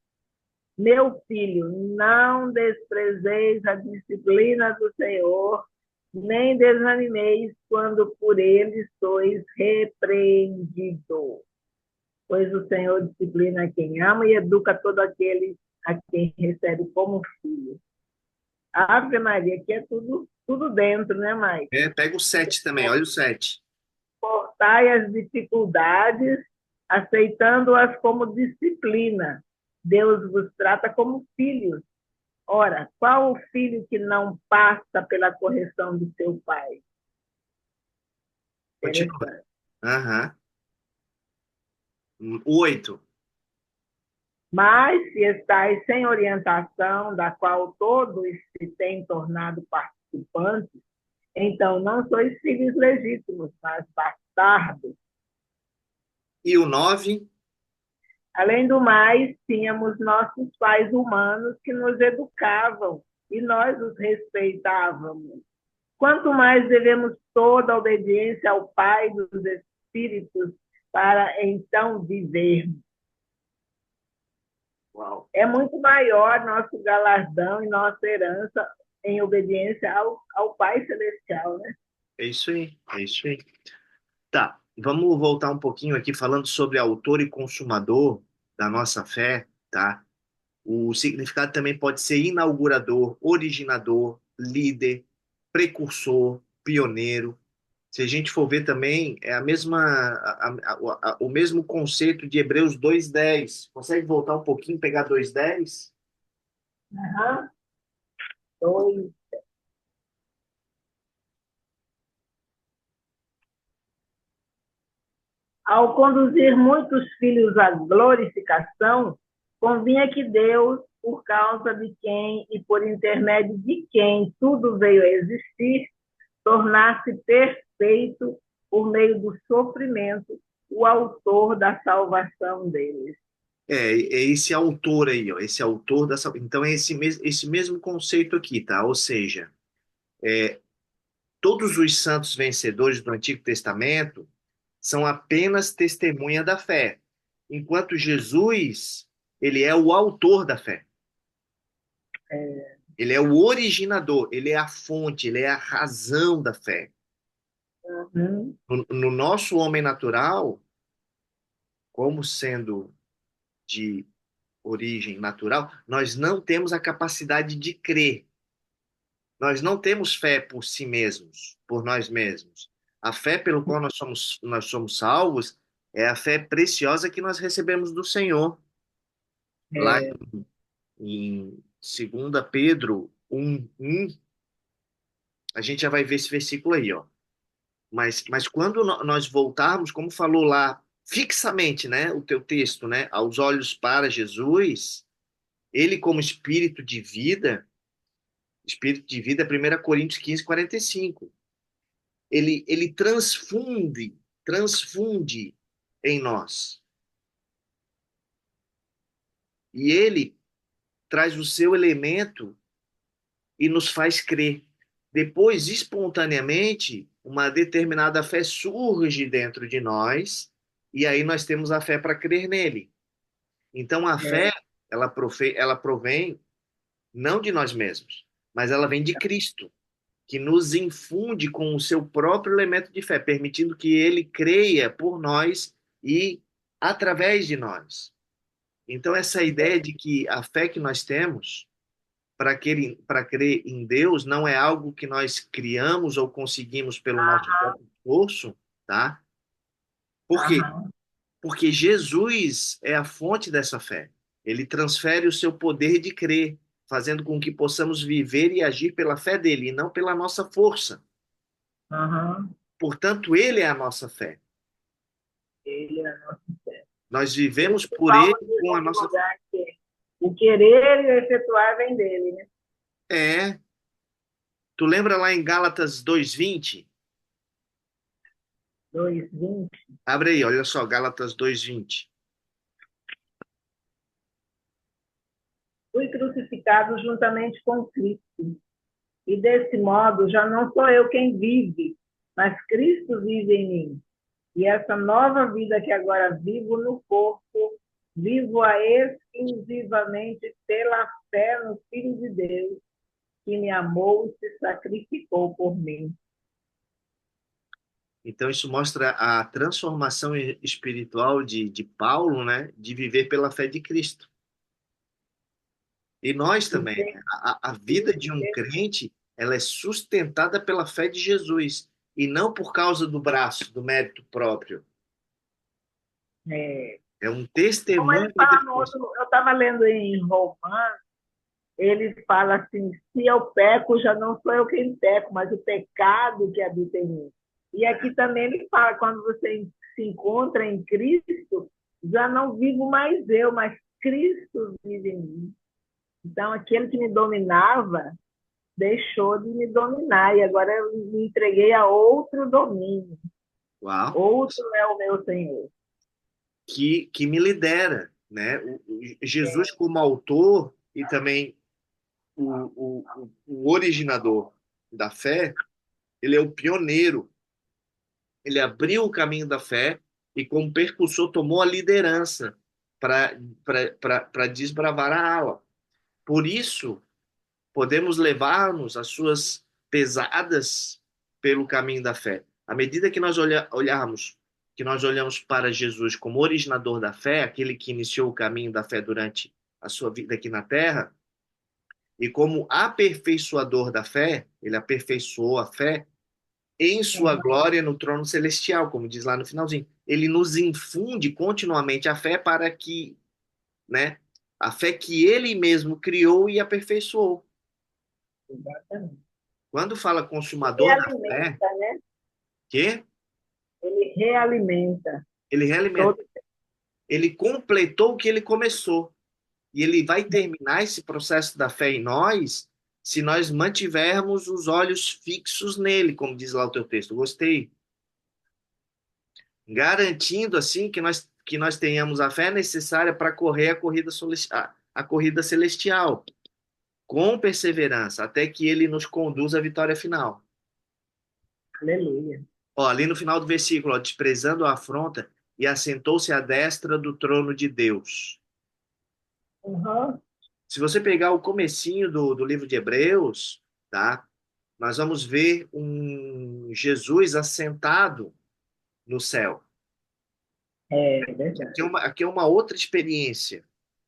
Meu filho, não desprezeis a disciplina do Senhor, nem desanimeis quando por ele sois repreendidos. Pois o Senhor disciplina quem ama e educa todo aquele a quem recebe como filho. Ave Maria, aqui é tudo dentro, né, Mãe? Pega o 7 também, olha o 7. Suportai as dificuldades, aceitando-as como disciplina. Deus vos trata como filhos. Ora, qual o filho que não passa pela correção de seu pai? Continua. Interessante. Aham. O 8. Mas se estáis sem orientação, da qual todos se têm tornado participantes, então não sois filhos legítimos, mas bastardos. E o 9. Além do mais, tínhamos nossos pais humanos que nos educavam e nós os respeitávamos. Quanto mais devemos toda a obediência ao Pai dos Espíritos para então vivermos. Uau. É muito maior nosso galardão e nossa herança em obediência ao Pai Celestial, né? É isso aí, é isso aí. Tá, vamos voltar um pouquinho aqui falando sobre autor e consumador da nossa fé, tá? O significado também pode ser inaugurador, originador, líder, precursor, pioneiro. Se a gente for ver também, é a mesma, o mesmo conceito de Hebreus 2:10. Consegue voltar um pouquinho, pegar 2:10? Uhum. Dois. Ao conduzir muitos filhos à glorificação, convinha que Deus, por causa de quem e por intermédio de quem tudo veio a existir, tornasse perfeito, por meio do sofrimento, o autor da salvação deles. É esse autor aí, ó, esse autor dessa. Então é esse mesmo conceito aqui, tá? Ou seja, todos os santos vencedores do Antigo Testamento são apenas testemunha da fé, enquanto Jesus, ele é o autor da fé. Ele é o originador, ele é a fonte, ele é a razão da fé. Uhum. No nosso homem natural, como sendo de origem natural, nós não temos a capacidade de crer. Nós não temos fé por si mesmos, por nós mesmos. A fé pelo qual nós somos salvos é a fé preciosa que nós recebemos do Senhor. Lá É, em 2 Pedro 1:1, A gente já vai ver esse versículo aí, ó. Mas quando nós voltarmos, como falou lá, fixamente, né, o teu texto, né, aos olhos para Jesus, ele como espírito de vida, 1 Coríntios 15:45. Ele transfunde em nós. E ele traz o seu elemento e nos faz crer. Depois, espontaneamente, uma determinada fé surge dentro de nós, e aí nós temos a fé para crer nele. Então, a É. fé, ela provém não de nós mesmos, mas ela vem de Cristo, que nos infunde com o seu próprio elemento de fé, permitindo que ele creia por nós e através de nós. Então, essa ideia de que a fé que nós temos para crer em Deus não é algo que nós criamos ou conseguimos pelo nosso próprio esforço, tá? Por quê? Aham, Porque Jesus é a fonte dessa fé. Ele transfere o seu poder de crer, fazendo com que possamos viver e agir pela fé dele e não pela nossa força. aham. Portanto, ele é a nossa fé. Ele é nosso fé. Nós Por vivemos isso que por ele Paulo diz em com a outro nossa lugar que o querer e o efetuar vem dele, né? fé. Tu lembra lá em Gálatas 2:20? 2:20. Abre aí, olha só, Gálatas 2:20. Fui crucificado juntamente com Cristo. E desse modo já não sou eu quem vive, mas Cristo vive em mim. E essa nova vida que agora vivo no corpo, vivo-a exclusivamente pela fé no Filho de Deus, que me amou e se sacrificou por mim. Então, isso mostra a transformação espiritual de Paulo, né? De viver pela fé de Cristo. E nós E também, tem né? A vida de um crente, ela é sustentada pela fé de Jesus e não por causa do braço, do mérito próprio. é, É um como ele testemunho fala no depois. outro, eu estava lendo em Romanos, ele fala assim: se eu peco, já não sou eu quem peco, mas o pecado que habita em mim. E aqui também ele fala: quando você se encontra em Cristo, já não vivo mais eu, mas Cristo vive em mim. Então, aquele que me dominava deixou de me dominar e agora eu me entreguei a outro domínio. Uau! Outro é o meu Senhor. Que me lidera, né? Jesus como autor e também o originador da fé, ele é o pioneiro. Ele abriu o caminho da fé e, como percussor, tomou a liderança para desbravar a ala. Por isso, podemos levar-nos as suas pesadas pelo caminho da fé. À medida que nós olharmos, que nós olhamos para Jesus como originador da fé, aquele que iniciou o caminho da fé durante a sua vida aqui na Terra, e como aperfeiçoador da fé, ele aperfeiçoou a fé, em sua glória no trono celestial, como diz lá no finalzinho. Ele nos infunde continuamente a fé para que, né, a fé que ele mesmo criou e aperfeiçoou. Exatamente. Quando fala E consumador da fé, realimenta, né? que Ele realimenta ele realmente, todo. ele completou o que ele começou. E ele vai terminar esse processo da fé em nós se nós mantivermos os olhos fixos nele, como diz lá o teu texto. Gostei. Garantindo assim que nós tenhamos a fé necessária para correr a corrida celestial, com perseverança, até que ele nos conduza à vitória final. Aleluia. Ó, ali no final do versículo, ó, desprezando a afronta e assentou-se à destra do trono de Deus. Uhum. Se você pegar o comecinho do livro de Hebreus, tá? Nós vamos ver um Jesus assentado no céu. É verdade. Aqui é uma outra experiência,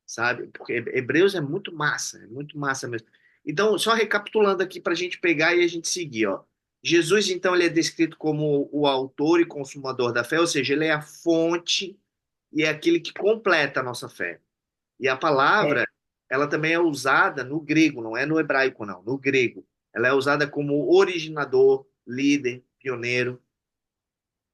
sabe? Porque Hebreus é muito massa mesmo. Então, só recapitulando aqui para a gente pegar e a gente seguir, ó. Jesus, então, ele é descrito como o autor e consumador da fé, ou seja, ele é a fonte e é aquele que completa a nossa fé. E a É, palavra, ela também é usada no grego, não é no hebraico, não, no grego. Ela é usada como originador, líder, pioneiro.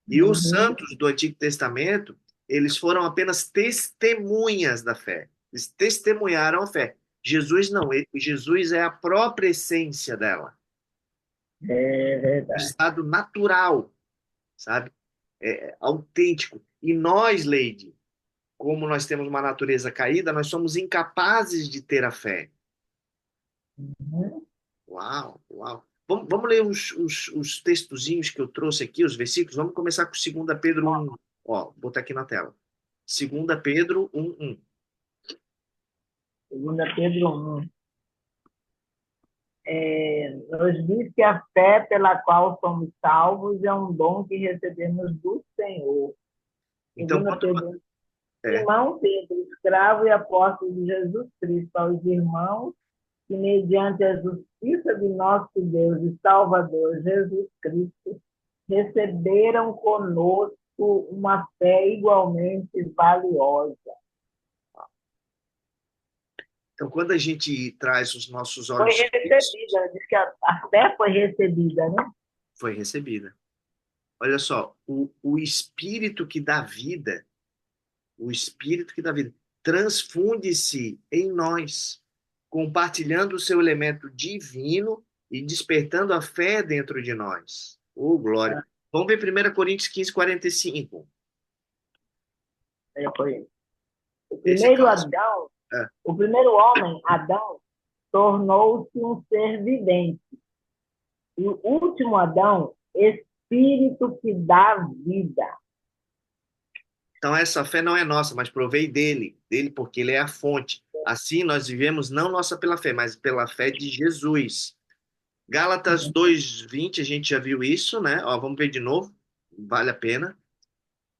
E os Uhum. santos do Antigo Testamento, eles foram apenas testemunhas da fé. Eles testemunharam a fé. Jesus não, Jesus é a própria essência dela, É o verdade. estado natural, sabe? Autêntico. E nós, Leide, como nós temos uma natureza caída, nós somos incapazes de ter a fé. Uhum. Uau, uau. Vamos ler os textozinhos que eu trouxe aqui, os versículos. Vamos começar com 2 Pedro 1. Ó, vou botar aqui na tela. 2 Pedro 1:1. 2 Pedro 1. Nos diz que a fé pela qual somos salvos é um dom que recebemos do Senhor. Então, 2 Pedro, é, irmão Pedro, escravo e apóstolo de Jesus Cristo, aos irmãos que, mediante a justiça de nosso Deus e Salvador Jesus Cristo, receberam conosco uma fé igualmente valiosa. então, quando a gente traz os nossos Foi olhos fixos, recebida, diz que a fé foi recebida, né? foi recebida. Olha só, o espírito que dá vida, o espírito que dá vida, transfunde-se em nós, compartilhando o seu elemento divino e despertando a fé dentro de nós. Oh, glória. Vamos ver 1 Coríntios 15:45. Foi. O Esse é primeiro clássico. Adão, É. o primeiro homem, Adão, tornou-se um ser vivente. E o último Adão, espírito que dá vida. Então, essa fé não é nossa, mas provei dele porque ele é a fonte. Assim, nós vivemos não nossa pela fé, mas pela fé de Jesus. Gálatas 2:20, a gente já viu isso, né? Ó, vamos ver de novo, vale a pena.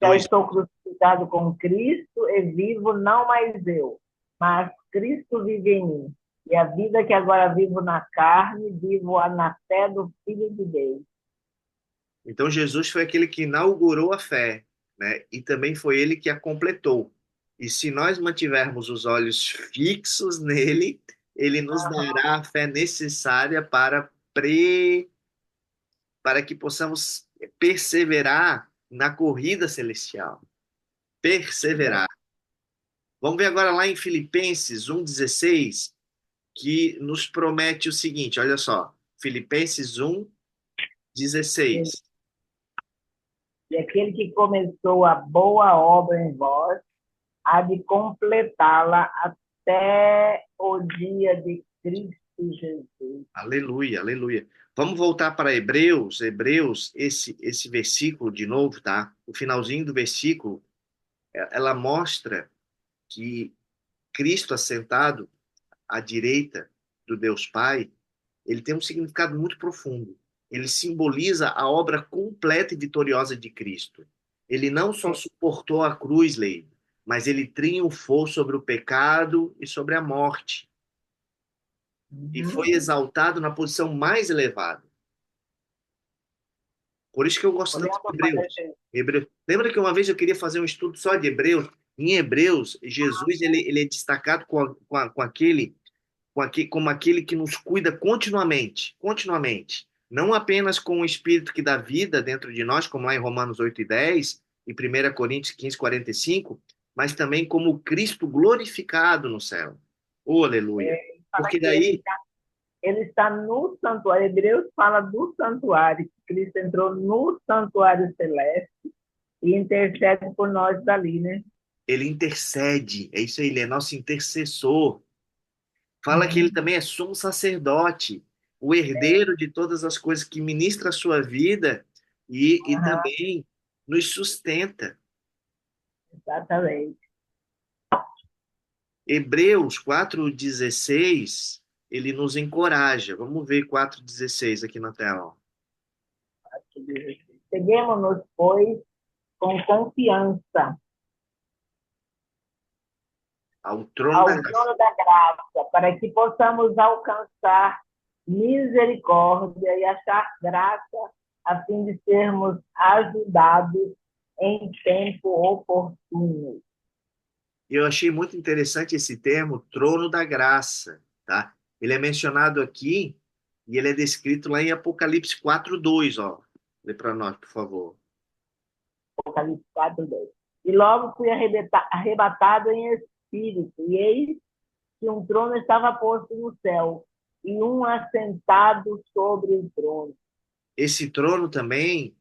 Já 2, estou crucificado com Cristo e vivo não mais eu, mas Cristo vive em mim. E a vida que agora vivo na carne, vivo-a na fé do Filho de Deus. então, Jesus foi aquele que inaugurou a fé, né? E também foi ele que a completou. E se nós mantivermos os olhos fixos nele, ele nos dará a fé necessária para que possamos perseverar na corrida celestial. Perseverar. Vamos ver agora lá em Filipenses 1:16, que nos promete o seguinte, olha só. Filipenses 1:16. E aquele que começou a boa obra em vós, há de completá-la até o dia de Cristo Jesus. Aleluia, aleluia. Vamos voltar para Hebreus, esse versículo de novo, tá? O finalzinho do versículo, ela mostra que Cristo assentado à direita do Deus Pai, ele tem um significado muito profundo. Ele simboliza a obra completa e vitoriosa de Cristo. Ele não só suportou a cruz, Lei, mas ele triunfou sobre o pecado e sobre a morte. E foi Uhum. exaltado na posição mais elevada. Por isso que eu gosto tanto Olhando de para Hebreus. Lembra que uma vez eu queria fazer um estudo só de Hebreus? Em Hebreus, Jesus ele é destacado como aquele que nos cuida continuamente, continuamente. Não apenas com o Espírito que dá vida dentro de nós, como lá em Romanos 8:10 e 1 Coríntios 15:45, mas também como o Cristo glorificado no céu. Oh, aleluia. fala Porque que daí ele está no santuário. Hebreus fala do santuário, que Cristo entrou no santuário celeste e intercede por nós dali, né? ele intercede, é isso aí, ele é nosso intercessor. Fala que ele Uhum. também é sumo sacerdote, o herdeiro de todas as coisas que ministra a sua vida e Aham, também nos sustenta. exatamente. Hebreus 4:16, ele nos encoraja. Vamos ver 4:16 aqui na tela. Ó. Seguemos-nos, pois, com confiança Ao trono da ao graça. trono da graça, para que possamos alcançar misericórdia e achar graça, a fim de sermos ajudados em tempo oportuno. E eu achei muito interessante esse termo, trono da graça, tá? Ele é mencionado aqui E ele é descrito lá em Apocalipse 4:2, ó. Lê para nós, por favor. Apocalipse 4:2. E logo fui arrebatado em espírito, e eis que um trono estava posto no céu, e um assentado sobre o trono. Esse trono também,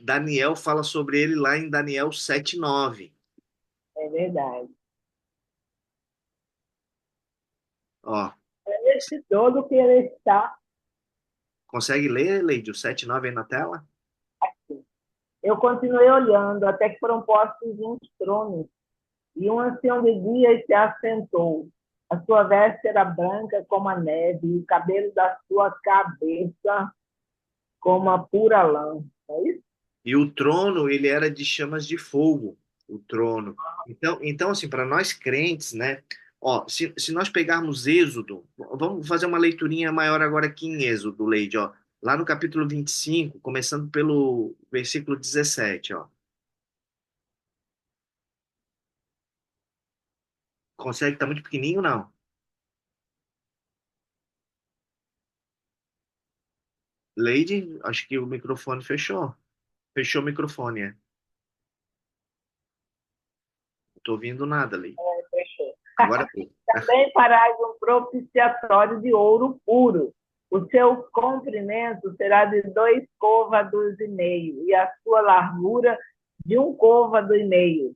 Daniel fala sobre ele lá em Daniel 7:9. É verdade. Ó, É esse todo que ele está consegue ler, Leide, o 7:9 aí na tela? aqui. Eu continuei olhando até que foram postos uns tronos, e um ancião de dias se assentou. A sua veste era branca como a neve, e o cabelo da sua cabeça como a pura lã. É isso? E o trono, ele era de chamas de fogo, o trono. Então assim, para nós crentes, né? Ó, se nós pegarmos Êxodo, vamos fazer uma leiturinha maior agora aqui em Êxodo, Leide, ó. Lá no capítulo 25, começando pelo versículo 17, ó. Consegue? Tá muito pequenininho, não? Leide, acho que o microfone fechou. Fechou o microfone, é. Não tô ouvindo nada, Leide. Fechou. Agora foi. Também farás um propiciatório de ouro puro. O seu comprimento será de 2 côvados e meio, e a sua largura de 1 côvado e meio.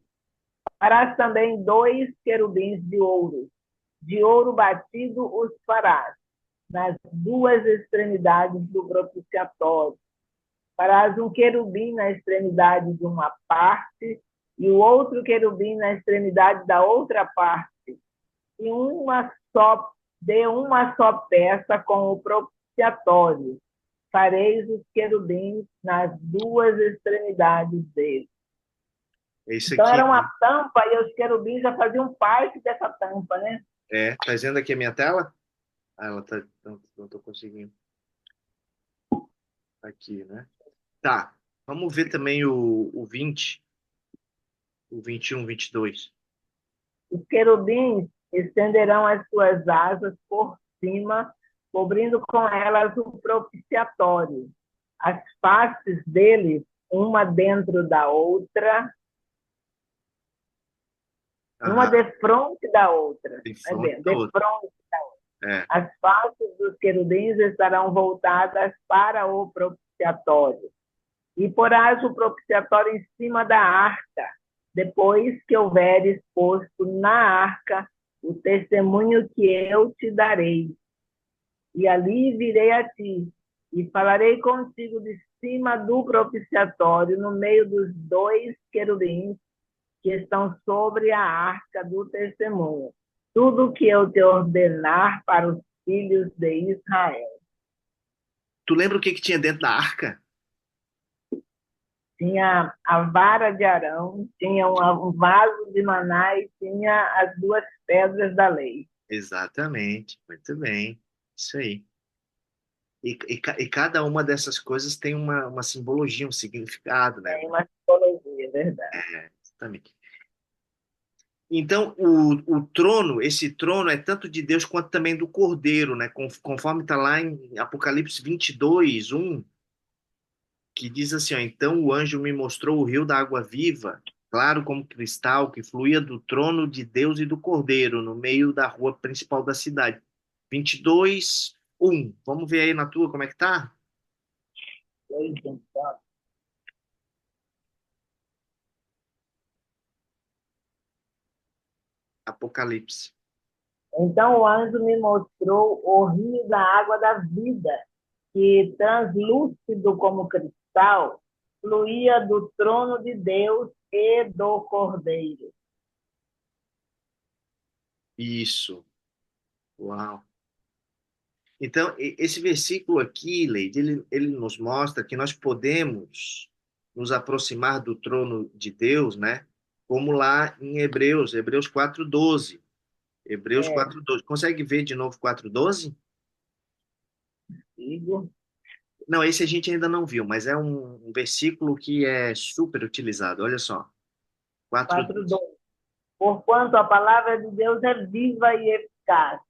Farás também 2 querubins de ouro batido os farás, nas 2 extremidades do propiciatório. Farás um querubim na extremidade de uma parte, e o outro querubim na extremidade da outra parte, e uma só peça com o propiciatório. Fareis os querubins nas 2 extremidades dele. É isso Então aqui. era uma tampa e os querubins já faziam parte dessa tampa, né? Tá vendo aqui a minha tela? Ah, ela tá. Não tô conseguindo. Aqui, né? Tá. Vamos ver também o 20, o 21, 22. Os querubins estenderão as suas asas por cima, cobrindo com elas o propiciatório. As faces deles, uma dentro da outra, uma Aham. defronte da outra. Em É frente bem, da outra. defronte. É. As faces dos querubins estarão voltadas para o propiciatório. E porás o propiciatório em cima da arca, depois que houveres posto na arca o testemunho que eu te darei. E ali virei a ti, e falarei contigo de cima do propiciatório, no meio dos 2 querubins que estão sobre a arca do testemunho. Tudo o que eu te ordenar para os filhos de Israel. Tu lembra o que que tinha dentro da arca? Tinha a vara de Arão, tinha um vaso de maná e tinha as 2 pedras da lei. Exatamente. Muito bem. Isso aí. E cada uma dessas coisas tem uma simbologia, um significado, né? Tem uma simbologia, é verdade. Exatamente. Então, o trono, esse trono é tanto de Deus quanto também do Cordeiro, né? Conforme está lá em Apocalipse 22, 1, que diz assim, ó, então o anjo me mostrou o rio da água viva, claro como cristal, que fluía do trono de Deus e do Cordeiro, no meio da rua principal da cidade. 22, 1. Vamos ver aí na tua como é que tá? Apocalipse. Então o anjo me mostrou o rio da água da vida, que, translúcido como cristal, fluía do trono de Deus e do Cordeiro. Isso. Uau. Então, esse versículo aqui, Leide, ele nos mostra que nós podemos nos aproximar do trono de Deus, né? Como lá em Hebreus 4:12. Hebreus É, 4:12. Consegue ver de novo 4:12? digo, Não, esse a gente ainda não viu, mas é um versículo que é super utilizado. Olha só, 4:12. 4:2. Porquanto a palavra de Deus é viva e eficaz,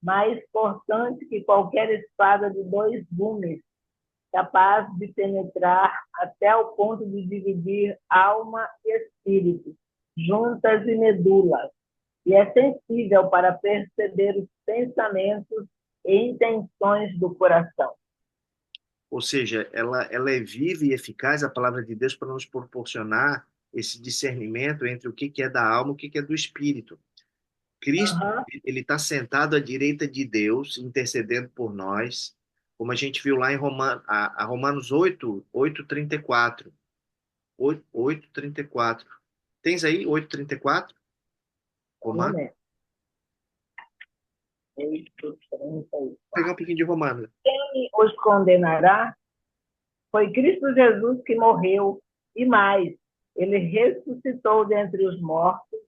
mais cortante que qualquer espada de dois gumes, capaz de penetrar até o ponto de dividir alma e espírito, juntas e medulas, e é sensível para perceber os pensamentos e intenções do coração. Ou seja, ela é viva e eficaz, a palavra de Deus, para nos proporcionar esse discernimento entre o que que é da alma e o que que é do espírito. Cristo, Uhum. ele está sentado à direita de Deus, intercedendo por nós, como a gente viu lá em Romanos 8:34. 8:34. Tens aí 8:34? Um Romanos? momento. Vou Pegar um pouquinho de Romanos. Quem os condenará? Foi Cristo Jesus que morreu, e mais, ele ressuscitou dentre os mortos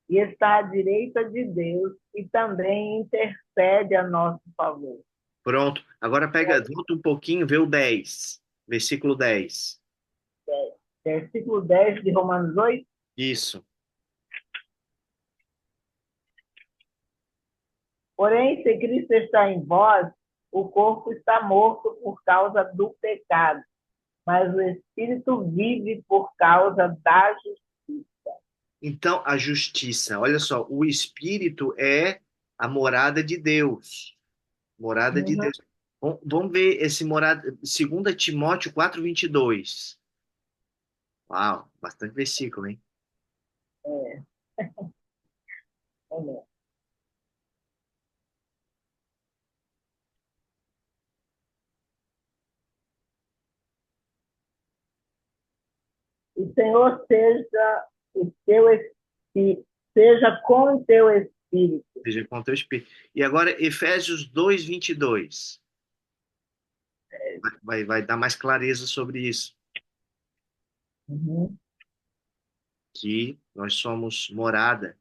e está à direita de Deus e também intercede a nosso favor. Pronto. Agora pega, volta um pouquinho, vê o 10. Versículo 10. Versículo 10 de Romanos 8. Isso. Porém, se Cristo está em vós, o corpo está morto por causa do pecado, mas o espírito vive por causa da justiça. Então, a justiça, olha só, o Espírito é a morada de Deus. Morada de Uhum. Deus. Vamos ver esse morada, 2 Timóteo 4:22. Uau, bastante versículo, hein? É, é. O Senhor o teu seja com o teu espírito. Seja com o teu Espírito. E agora, Efésios 2:22. Vai dar mais clareza sobre isso. Uhum. Que nós somos morada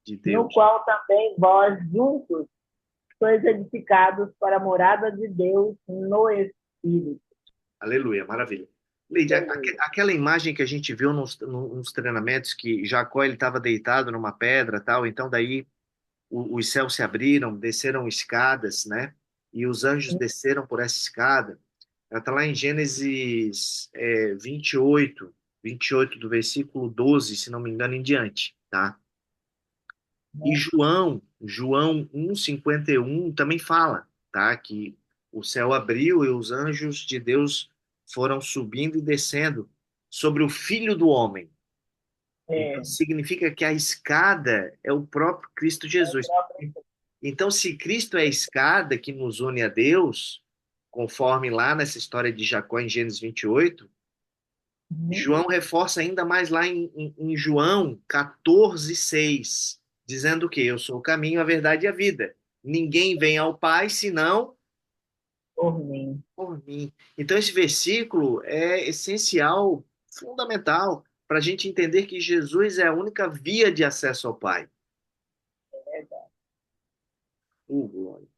de No Deus. qual também vós juntos sois edificados para a morada de Deus no Espírito. Aleluia, maravilha. Leide, aquela imagem que a gente viu nos treinamentos que Jacó ele estava deitado numa pedra, tal, então daí os céus se abriram, desceram escadas, né? E os anjos desceram por essa escada. Ela está lá em Gênesis 28 do versículo 12, se não me engano, em diante, tá? E Né? João 1:51 também fala, tá? Que o céu abriu e os anjos de Deus foram subindo e descendo sobre o Filho do Homem. Então É, significa que a escada é o próprio Cristo Jesus. Então, se Cristo é a escada que nos une a Deus, conforme lá nessa história de Jacó em Gênesis 28, uhum. João reforça ainda mais lá em João 14:6, dizendo que eu sou o caminho, a verdade e a vida. Ninguém vem ao Pai senão Por mim. por mim. Então, esse versículo é essencial, fundamental, para a gente entender que Jesus é a única via de acesso ao Pai. Glória.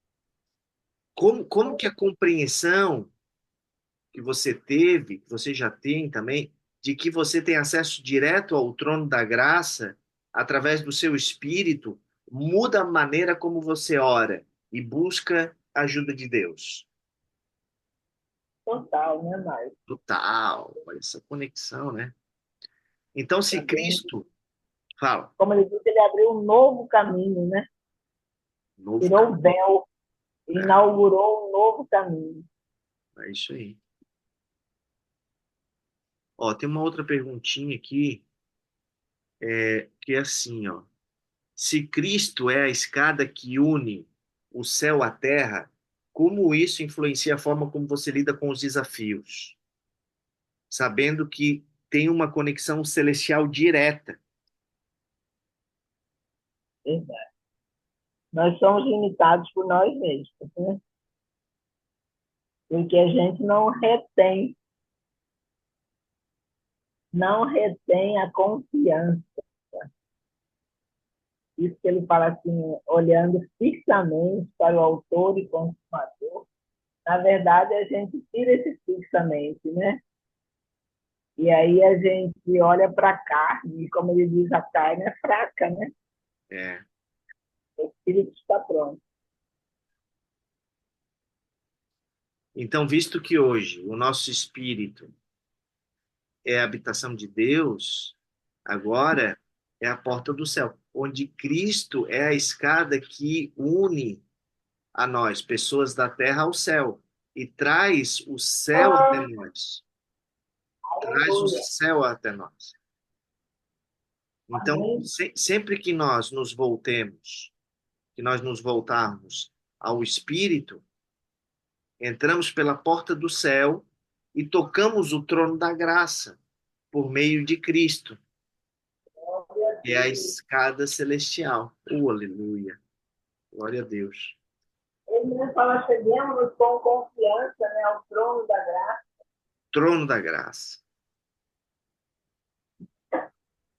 Como que a compreensão que você teve, que você já tem também, de que você tem acesso direto ao trono da graça através do seu espírito, muda a maneira como você ora e busca a ajuda de Deus. Total, né, Mário? Total, olha essa conexão, né? Então, se Também, Cristo fala, como ele disse, ele abriu um novo caminho, né? novo Tirou o caminho, véu, é, inaugurou um novo caminho. é isso aí. Ó, tem uma outra perguntinha aqui, que é assim, ó. Se Cristo é a escada que une o céu à terra, como isso influencia a forma como você lida com os desafios? Sabendo que tem uma conexão celestial direta. Verdade. Nós somos limitados por nós mesmos, né? Porque a gente não retém a confiança. Isso que ele fala assim, olhando fixamente para o autor e consumador. Na verdade, a gente tira esse fixamente, né? E aí a gente olha para a carne, e como ele diz, a carne é fraca, né? É, O espírito está pronto. Então, visto que hoje o nosso espírito é a habitação de Deus, agora é a porta do céu, onde Cristo é a escada que une a nós, pessoas da terra ao céu, e traz o céu até nós. Traz o Aleluia. céu até nós. Então, Amém. sempre que nós nos voltemos, que nós nos voltarmos ao Espírito, entramos pela porta do céu e tocamos o trono da graça por meio de Cristo, Glória a que é a Deus. escada celestial. Oh, aleluia. Glória a Deus. Ele mesmo fala, chegamos com confiança, né, ao trono da graça. Trono da graça.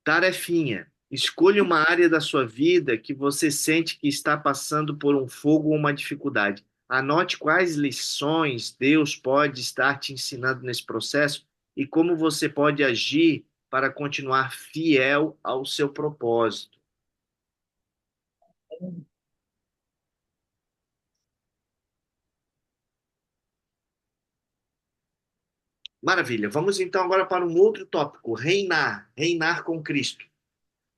Tarefinha. Escolha uma área da sua vida que você sente que está passando por um fogo ou uma dificuldade. Anote quais lições Deus pode estar te ensinando nesse processo e como você pode agir para continuar fiel ao seu propósito. Maravilha. Vamos então agora para um outro tópico: reinar. Reinar com Cristo.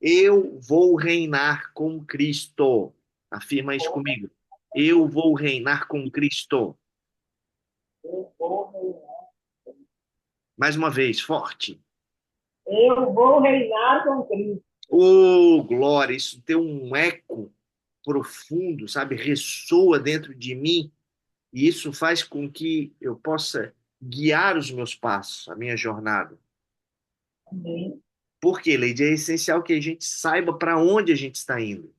Eu vou reinar com Cristo. Afirma isso comigo. Eu vou reinar com Cristo. Eu vou reinar. Mais uma vez, forte. Eu vou reinar com Cristo. Oh, glória! Isso tem um eco profundo, sabe? Ressoa dentro de mim e isso faz com que eu possa guiar os meus passos, a minha jornada. Amém. Porque, Leide, é essencial que a gente saiba para onde a gente está indo.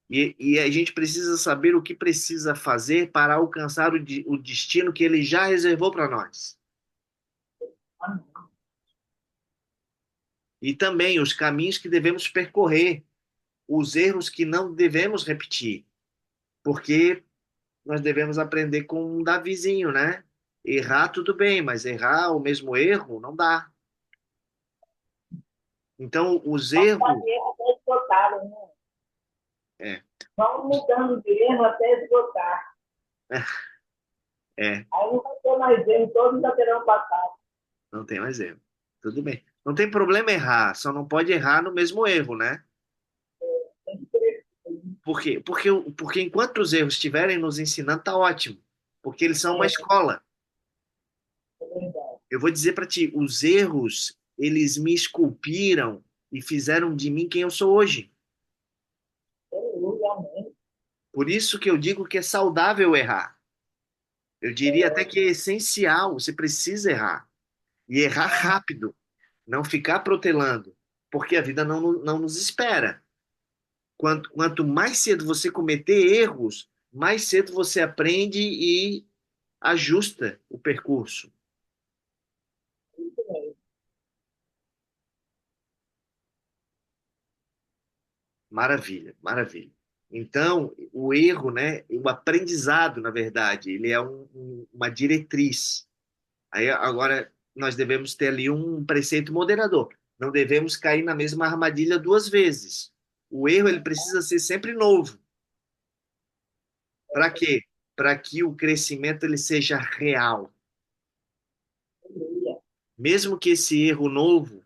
E a gente precisa saber o que precisa fazer para alcançar o destino que ele já reservou para nós. Amém. E também os caminhos que devemos percorrer, os erros que não devemos repetir. Porque nós devemos aprender com um Davizinho, né? Errar tudo bem, mas errar o mesmo erro não dá. Então, os Vamos erros. fazer até esgotar, né? É, Vamos mudando de erro até esgotar. é, Aí não vai ter mais erro, todos já terão passado. não tem mais erro. Tudo bem. Não tem problema errar, só não pode errar no mesmo erro, né? Tem que crescer. Por quê? Porque enquanto os erros estiverem nos ensinando, tá ótimo. Porque eles são uma É, escola. é verdade. Eu vou dizer para ti, os erros, eles me esculpiram e fizeram de mim quem eu sou hoje. Aleluia, amém. Por isso que eu digo que é saudável errar. Eu diria até que é essencial, você precisa errar. E errar rápido, não ficar protelando, porque a vida não nos espera. Quanto mais cedo você cometer erros, mais cedo você aprende e ajusta o percurso. Isso mesmo. Maravilha, maravilha. Então, o erro, né, o aprendizado, na verdade, ele é uma diretriz. Aí agora nós devemos ter ali um preceito moderador. Não devemos cair na mesma armadilha duas vezes. O erro ele precisa ser sempre novo. Para quê? Para que o crescimento ele seja real. Aleluia. Mesmo que esse erro novo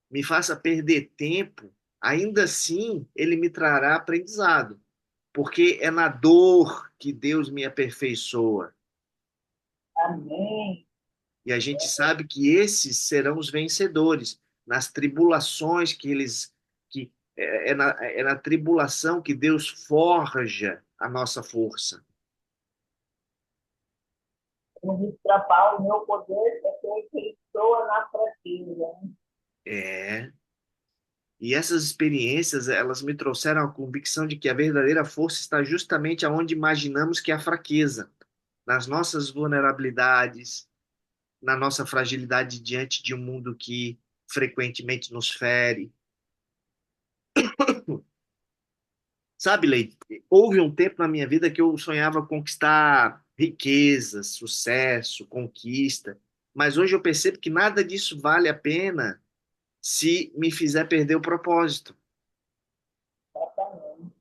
me faça perder tempo, ainda assim ele me trará aprendizado, porque é na dor que Deus me aperfeiçoa. Amém. E a gente sabe que esses serão os vencedores nas tribulações que é na tribulação que Deus forja a nossa força. Como disse para Paulo, meu poder é aperfeiçoa na fraqueza. É. E essas experiências, elas me trouxeram a convicção de que a verdadeira força está justamente aonde imaginamos que é a fraqueza, nas nossas vulnerabilidades, na nossa fragilidade diante de um mundo que frequentemente nos fere. Sabe, Leite, houve um tempo na minha vida que eu sonhava conquistar riqueza, sucesso, conquista, mas hoje eu percebo que nada disso vale a pena se me fizer perder o propósito. Exatamente.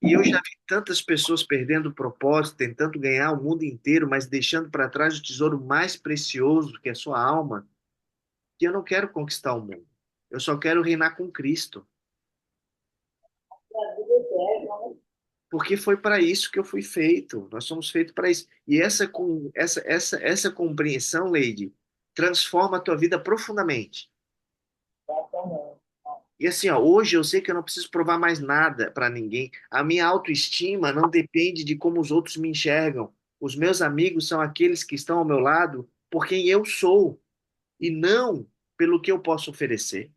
E eu já vi tantas pessoas perdendo o propósito, tentando ganhar o mundo inteiro, mas deixando para trás o tesouro mais precioso, que é a sua alma, que eu não quero conquistar o mundo. Eu só quero reinar com Cristo. A vida eterna, né? Porque foi para isso que eu fui feito. Nós somos feitos para isso. E essa compreensão, Leide, transforma a tua vida profundamente. Exatamente. E assim, ó, hoje eu sei que eu não preciso provar mais nada para ninguém. A minha autoestima não depende de como os outros me enxergam. Os meus amigos são aqueles que estão ao meu lado por quem eu sou e não pelo que eu posso oferecer.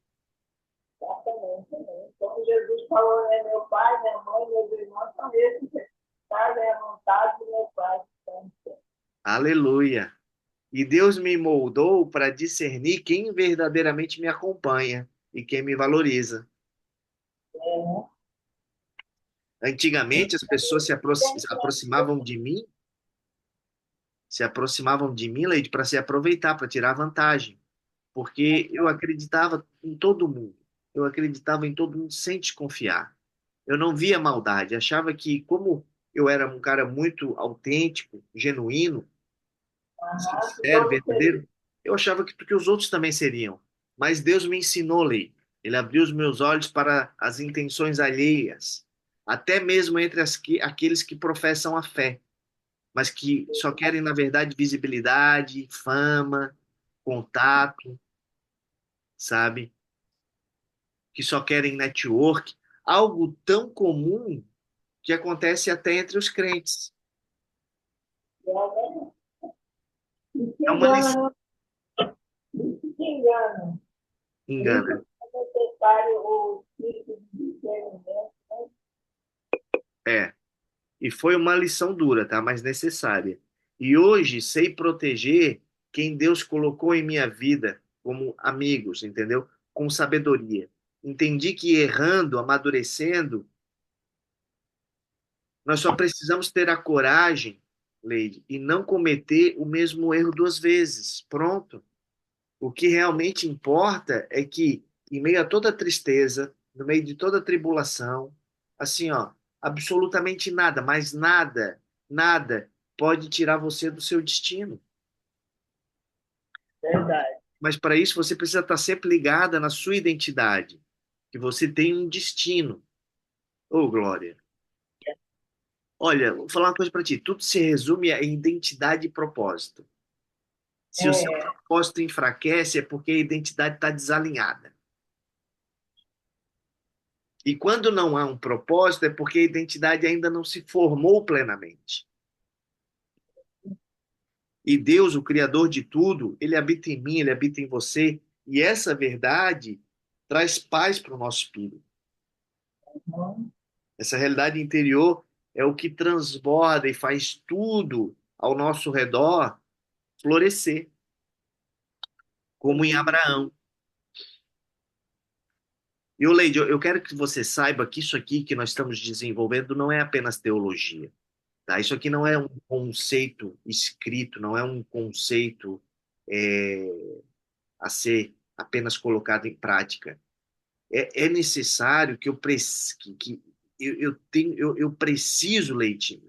Exatamente. Né? Como Jesus falou, né? Meu pai, minha mãe, meus irmãos são esses que fazem a vontade do meu pai. Então, Aleluia. E Deus me moldou para discernir quem verdadeiramente me acompanha e quem me valoriza. né? Antigamente as pessoas se aproximavam de mim, Leide, para se aproveitar, para tirar vantagem, porque eu acreditava em todo mundo. Eu acreditava em todo mundo sem desconfiar. Eu não via maldade, achava que como eu era um cara muito autêntico, genuíno, Aham, que sincero, todos seriam. verdadeiro, eu achava que os outros também seriam. Mas Deus me ensinou, Lei. Ele abriu os meus olhos para as intenções alheias, até mesmo entre aqueles que professam a fé, mas que só querem, na verdade, visibilidade, fama, contato, sabe? Que só querem network, algo tão comum que acontece até entre os crentes. E se É uma lição, engana, e se engana. Por isso engana. é necessário o tipo de discernimento. É. E foi uma lição dura, tá? Mas necessária. E hoje sei proteger quem Deus colocou em minha vida como amigos, entendeu? Com sabedoria. Entendi que errando, amadurecendo, nós só precisamos ter a coragem, Leide, e não cometer o mesmo erro duas vezes. Pronto. O que realmente importa é que, em meio a toda tristeza, no meio de toda tribulação, assim, ó, absolutamente nada, mas nada, nada pode tirar você do seu destino. Verdade. Mas para isso você precisa estar sempre ligada na sua identidade, que você tem um destino. Ô, Glória. Olha, vou falar uma coisa para ti. Tudo se resume a identidade e propósito. Se o seu É, propósito enfraquece, é porque a identidade está desalinhada. E quando não há um propósito, é porque a identidade ainda não se formou plenamente. E Deus, o Criador de tudo, ele habita em mim, ele habita em você. E essa verdade traz paz para o nosso espírito. uhum. Essa realidade interior é o que transborda e faz tudo ao nosso redor florescer, como em Abraão. E, Leide, eu quero que você saiba que isso aqui que nós estamos desenvolvendo não é apenas teologia. Tá? Isso aqui não é um conceito escrito, não é um conceito a ser apenas colocado em prática. É necessário que eu preciso, Leite,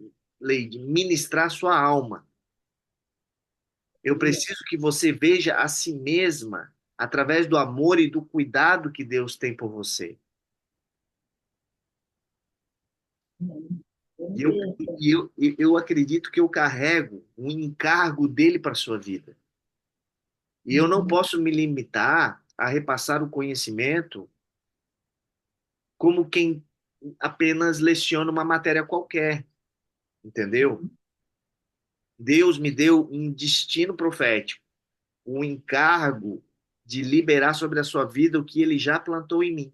ministrar sua alma. Eu preciso que você veja a si mesma através do amor e do cuidado que Deus tem por você. E eu, Isso. eu acredito que eu carrego um encargo dele para a sua vida. E eu não Uhum. posso me limitar a repassar o conhecimento como quem apenas leciona uma matéria qualquer, entendeu? Deus me deu um destino profético, um encargo de liberar sobre a sua vida o que ele já plantou em mim.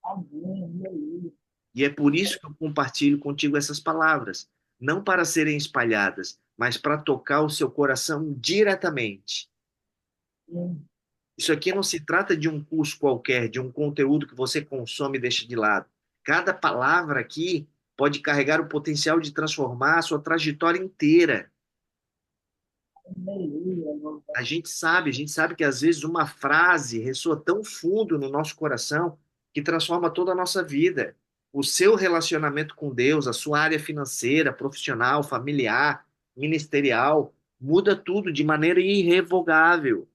Amém. E é por isso que eu compartilho contigo essas palavras, não para serem espalhadas, mas para tocar o seu coração diretamente. Sim. Isso aqui não se trata de um curso qualquer, de um conteúdo que você consome e deixa de lado. Cada palavra aqui pode carregar o potencial de transformar a sua trajetória inteira. Aleluia. A gente sabe que às vezes uma frase ressoa tão fundo no nosso coração que transforma toda a nossa vida. o seu relacionamento com Deus, a sua área financeira, profissional, familiar, ministerial, muda tudo de maneira irrevogável.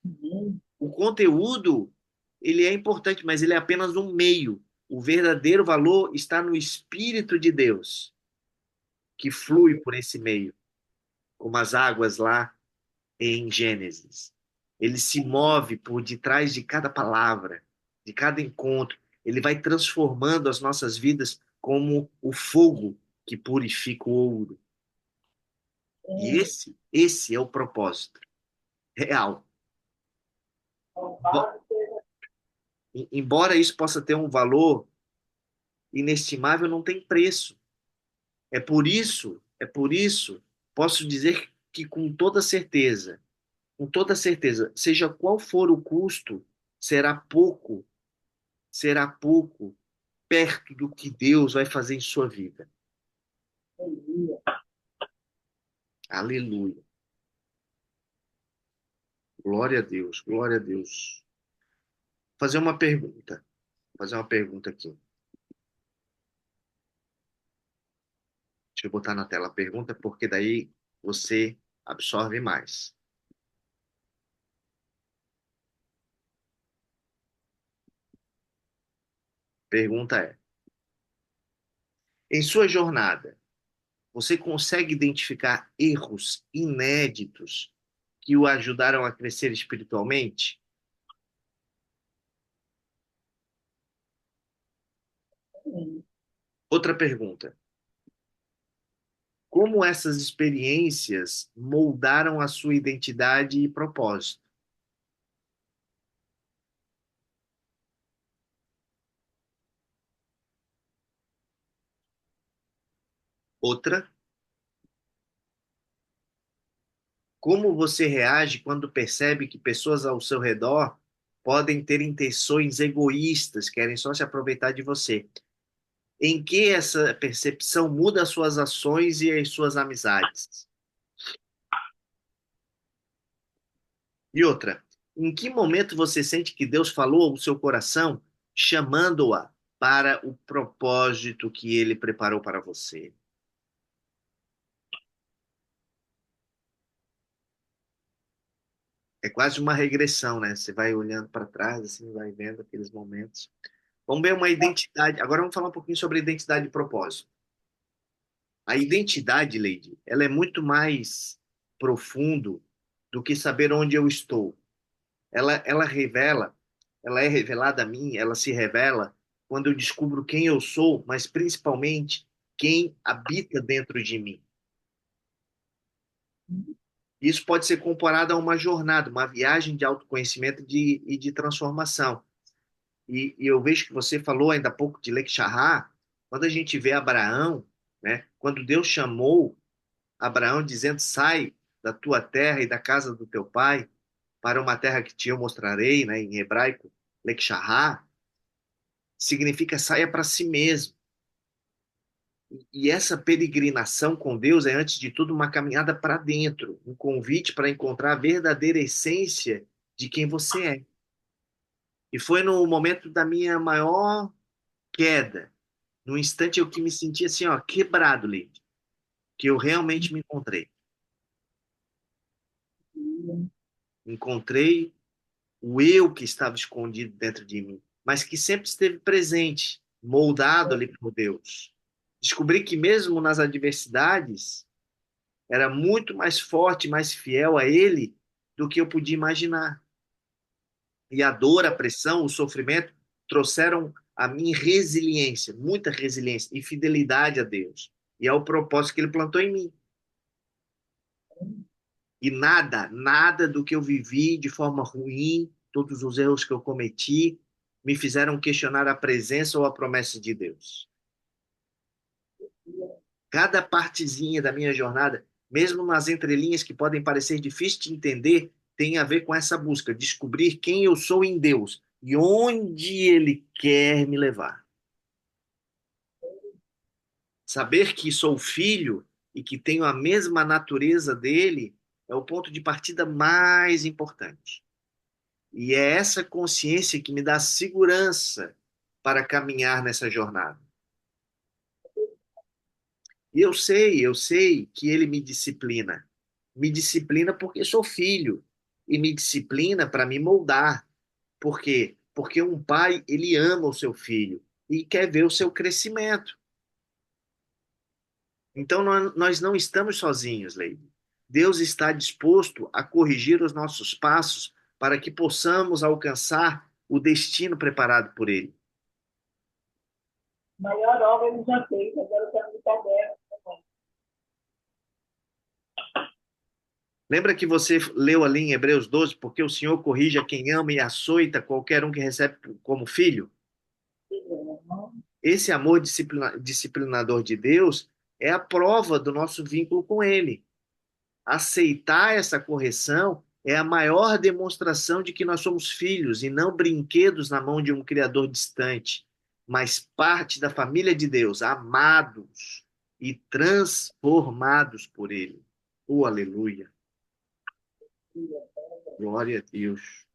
Sim, O conteúdo, ele é importante, mas ele é apenas um meio. O verdadeiro valor está no Espírito de Deus, que flui por esse meio, como as águas lá em Gênesis. Ele se move por detrás de cada palavra, de cada encontro. Ele vai transformando as nossas vidas como o fogo que purifica o ouro. E sim. esse é o propósito real. Louvado seja Embora isso possa ter um valor inestimável, não tem preço. É por isso, posso dizer que com toda certeza, seja qual for o custo, será pouco perto do que Deus vai fazer em sua vida. Deus. Aleluia. Glória a Deus, glória a Deus. Fazer uma pergunta, fazer uma pergunta aqui. Deixa eu botar na tela a pergunta, porque daí você absorve mais. Pergunta é: em sua jornada, você consegue identificar erros inéditos que o ajudaram a crescer espiritualmente? Sim. Outra pergunta: como essas experiências moldaram a sua identidade e propósito? Outra: como você reage quando percebe que pessoas ao seu redor podem ter intenções egoístas, querem só se aproveitar de você? Em que essa percepção muda as suas ações e as suas amizades? E outra, em que momento você sente que Deus falou ao seu coração, chamando-a para o propósito que ele preparou para você? É quase uma regressão, né? Você vai olhando para trás, assim, vai vendo aqueles momentos. Vamos ver uma identidade. Agora vamos falar um pouquinho sobre identidade e propósito. A identidade, Lady, ela é muito mais profundo do que saber onde eu estou. Ela revela, ela é revelada a mim, ela se revela quando eu descubro quem eu sou, mas principalmente quem habita dentro de mim. Isso pode ser comparado a uma jornada, uma viagem de autoconhecimento e de transformação. E eu vejo que você falou ainda há pouco de Lake Charrá, quando a gente vê Abraão, né, quando Deus chamou Abraão dizendo: sai da tua terra e da casa do teu pai para uma terra que te eu mostrarei, né, em hebraico, Lake Charrá, significa saia para si mesmo. E essa peregrinação com Deus é, antes de tudo, uma caminhada para dentro, um convite para encontrar a verdadeira essência de quem você é. E foi no momento da minha maior queda, no instante eu que me senti assim, ó, quebrado, Leide, que eu realmente me encontrei. Encontrei o eu que estava escondido dentro de mim, mas que sempre esteve presente, moldado ali por Deus. Descobri que mesmo nas adversidades, era muito mais forte, mais fiel a Ele do que eu podia imaginar. E a dor, a pressão, o sofrimento trouxeram a mim resiliência, muita resiliência e fidelidade a Deus e ao propósito que Ele plantou em mim. E nada do que eu vivi de forma ruim, todos os erros que eu cometi, me fizeram questionar a presença ou a promessa de Deus. Cada partezinha da minha jornada, mesmo nas entrelinhas que podem parecer difíceis de entender, tem a ver com essa busca, descobrir quem eu sou em Deus e onde Ele quer me levar. Saber que sou filho e que tenho a mesma natureza dele é o ponto de partida mais importante. E é essa consciência que me dá segurança para caminhar nessa jornada. E eu sei que ele me disciplina. Me disciplina porque sou filho e me disciplina para me moldar. Por quê? Porque um pai, ele ama o seu filho e quer ver o seu crescimento. Então nós não estamos sozinhos, Leide. Deus está disposto a corrigir os nossos passos para que possamos alcançar o destino preparado por Ele. Maior obra ele já fez, agora está no caderno também. Lembra que você leu ali em Hebreus 12, porque o Senhor corrige a quem ama e açoita qualquer um que recebe como filho? Esse amor disciplinador de Deus é a prova do nosso vínculo com Ele. Aceitar essa correção é a maior demonstração de que nós somos filhos e não brinquedos na mão de um Criador distante, mas parte da família de Deus, amados e transformados por Ele. Oh, aleluia! Glória a Deus.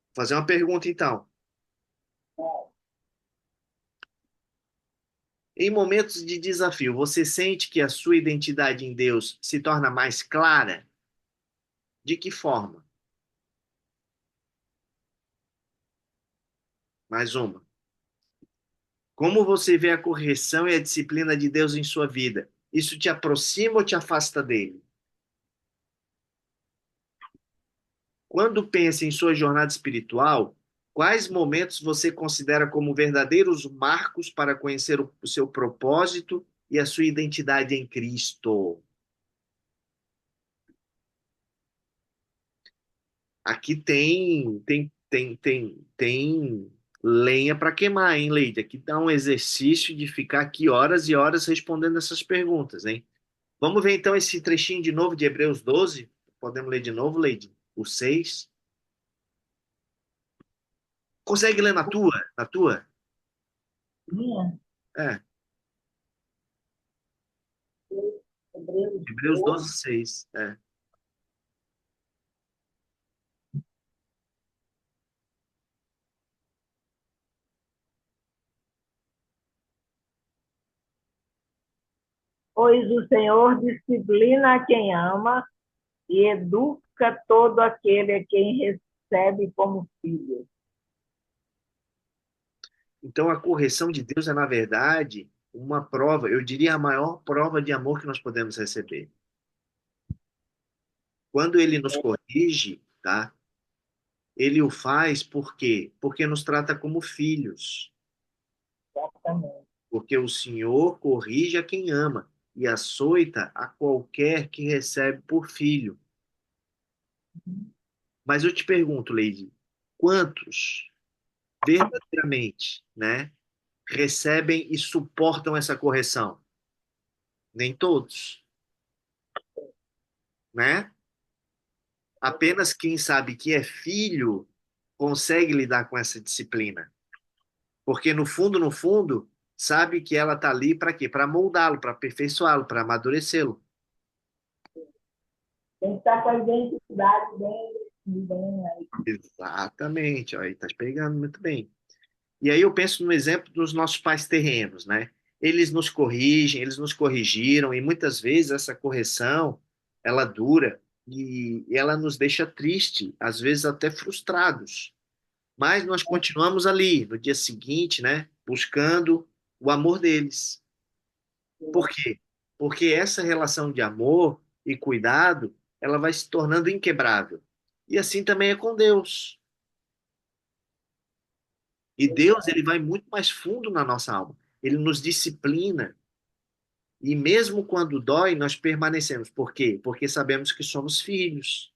Vou fazer uma pergunta então. Em momentos de desafio, você sente que a sua identidade em Deus se torna mais clara? De que forma? Mais uma. Como você vê a correção e a disciplina de Deus em sua vida? Isso te aproxima ou te afasta dele? Quando pensa em sua jornada espiritual, quais momentos você considera como verdadeiros marcos para conhecer o seu propósito e a sua identidade em Cristo? Aqui tem lenha para queimar, hein, Leide? Aqui dá um exercício de ficar aqui horas e horas respondendo essas perguntas, hein? Vamos ver então esse trechinho de novo de Hebreus 12. Podemos ler de novo, Leide? O 6. Consegue ler na tua? Na tua? Minha, É, Hebreus Hebreus 12, 12. 6. É. Pois o Senhor disciplina a quem ama e educa todo aquele a quem recebe como filho. Então a correção de Deus é, na verdade, uma prova, eu diria a maior prova de amor que nós podemos receber. Quando ele nos corrige, tá? Ele o faz por quê? Porque nos trata como filhos. Exatamente. Porque o Senhor corrige a quem ama e açoita a qualquer que recebe por filho. Mas eu te pergunto, Leide, quantos verdadeiramente, né, recebem e suportam essa correção? Nem todos, né? Apenas quem sabe que é filho consegue lidar com essa disciplina. Porque no fundo, sabe que ela está ali para quê? Para moldá-lo, para aperfeiçoá-lo, para amadurecê-lo. Tem que estar com a identidade bem aí. Exatamente, ó, aí tá pegando muito bem. E aí eu penso no exemplo dos nossos pais terrenos, né? Eles nos corrigem, eles nos corrigiram, e muitas vezes essa correção, ela dura e ela nos deixa triste, às vezes até frustrados. Mas nós continuamos ali, no dia seguinte, né? Buscando o amor deles. Por quê? Porque essa relação de amor e cuidado, ela vai se tornando inquebrável. E assim também é com Deus. E Deus, ele vai muito mais fundo na nossa alma. Ele nos disciplina. E mesmo quando dói, nós permanecemos. Por quê? Porque sabemos que somos filhos.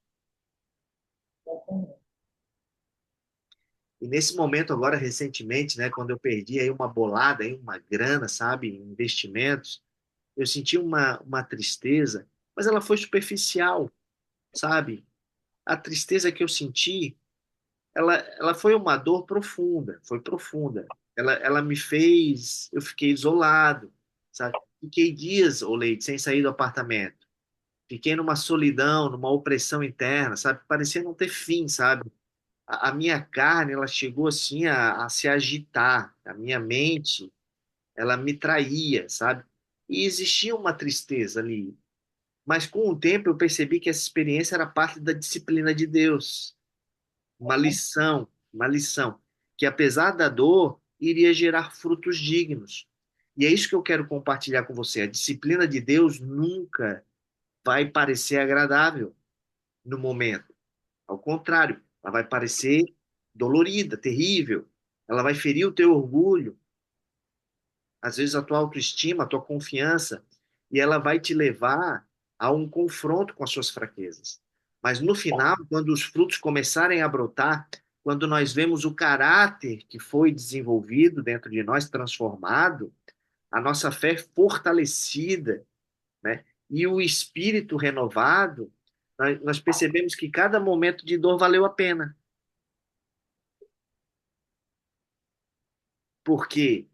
E nesse momento agora, recentemente, né, quando eu perdi aí uma bolada, aí uma grana, sabe, em investimentos, eu senti uma tristeza, mas ela foi superficial, sabe? A tristeza que eu senti, ela foi uma dor profunda, foi profunda. Ela me fez, eu fiquei isolado, sabe? Fiquei dias, ô Leite, sem sair do apartamento. Fiquei numa solidão, numa opressão interna, sabe? Parecia não ter fim, sabe? a minha carne, ela chegou assim a se agitar, a minha mente, ela me traía, sabe? E existia uma tristeza ali. Mas com o tempo eu percebi que essa experiência era parte da disciplina de Deus, uma lição, que apesar da dor, iria gerar frutos dignos. E é isso que eu quero compartilhar com você. A disciplina de Deus nunca vai parecer agradável no momento. Ao contrário, ela vai parecer dolorida, terrível. Ela vai ferir o teu orgulho, às vezes a tua autoestima, a tua confiança, e ela vai te levar a um confronto com as suas fraquezas. Mas no final, quando os frutos começarem a brotar, quando nós vemos o caráter que foi desenvolvido dentro de nós, transformado, a nossa fé fortalecida, né? E o espírito renovado, nós percebemos que cada momento de dor valeu a pena. Porque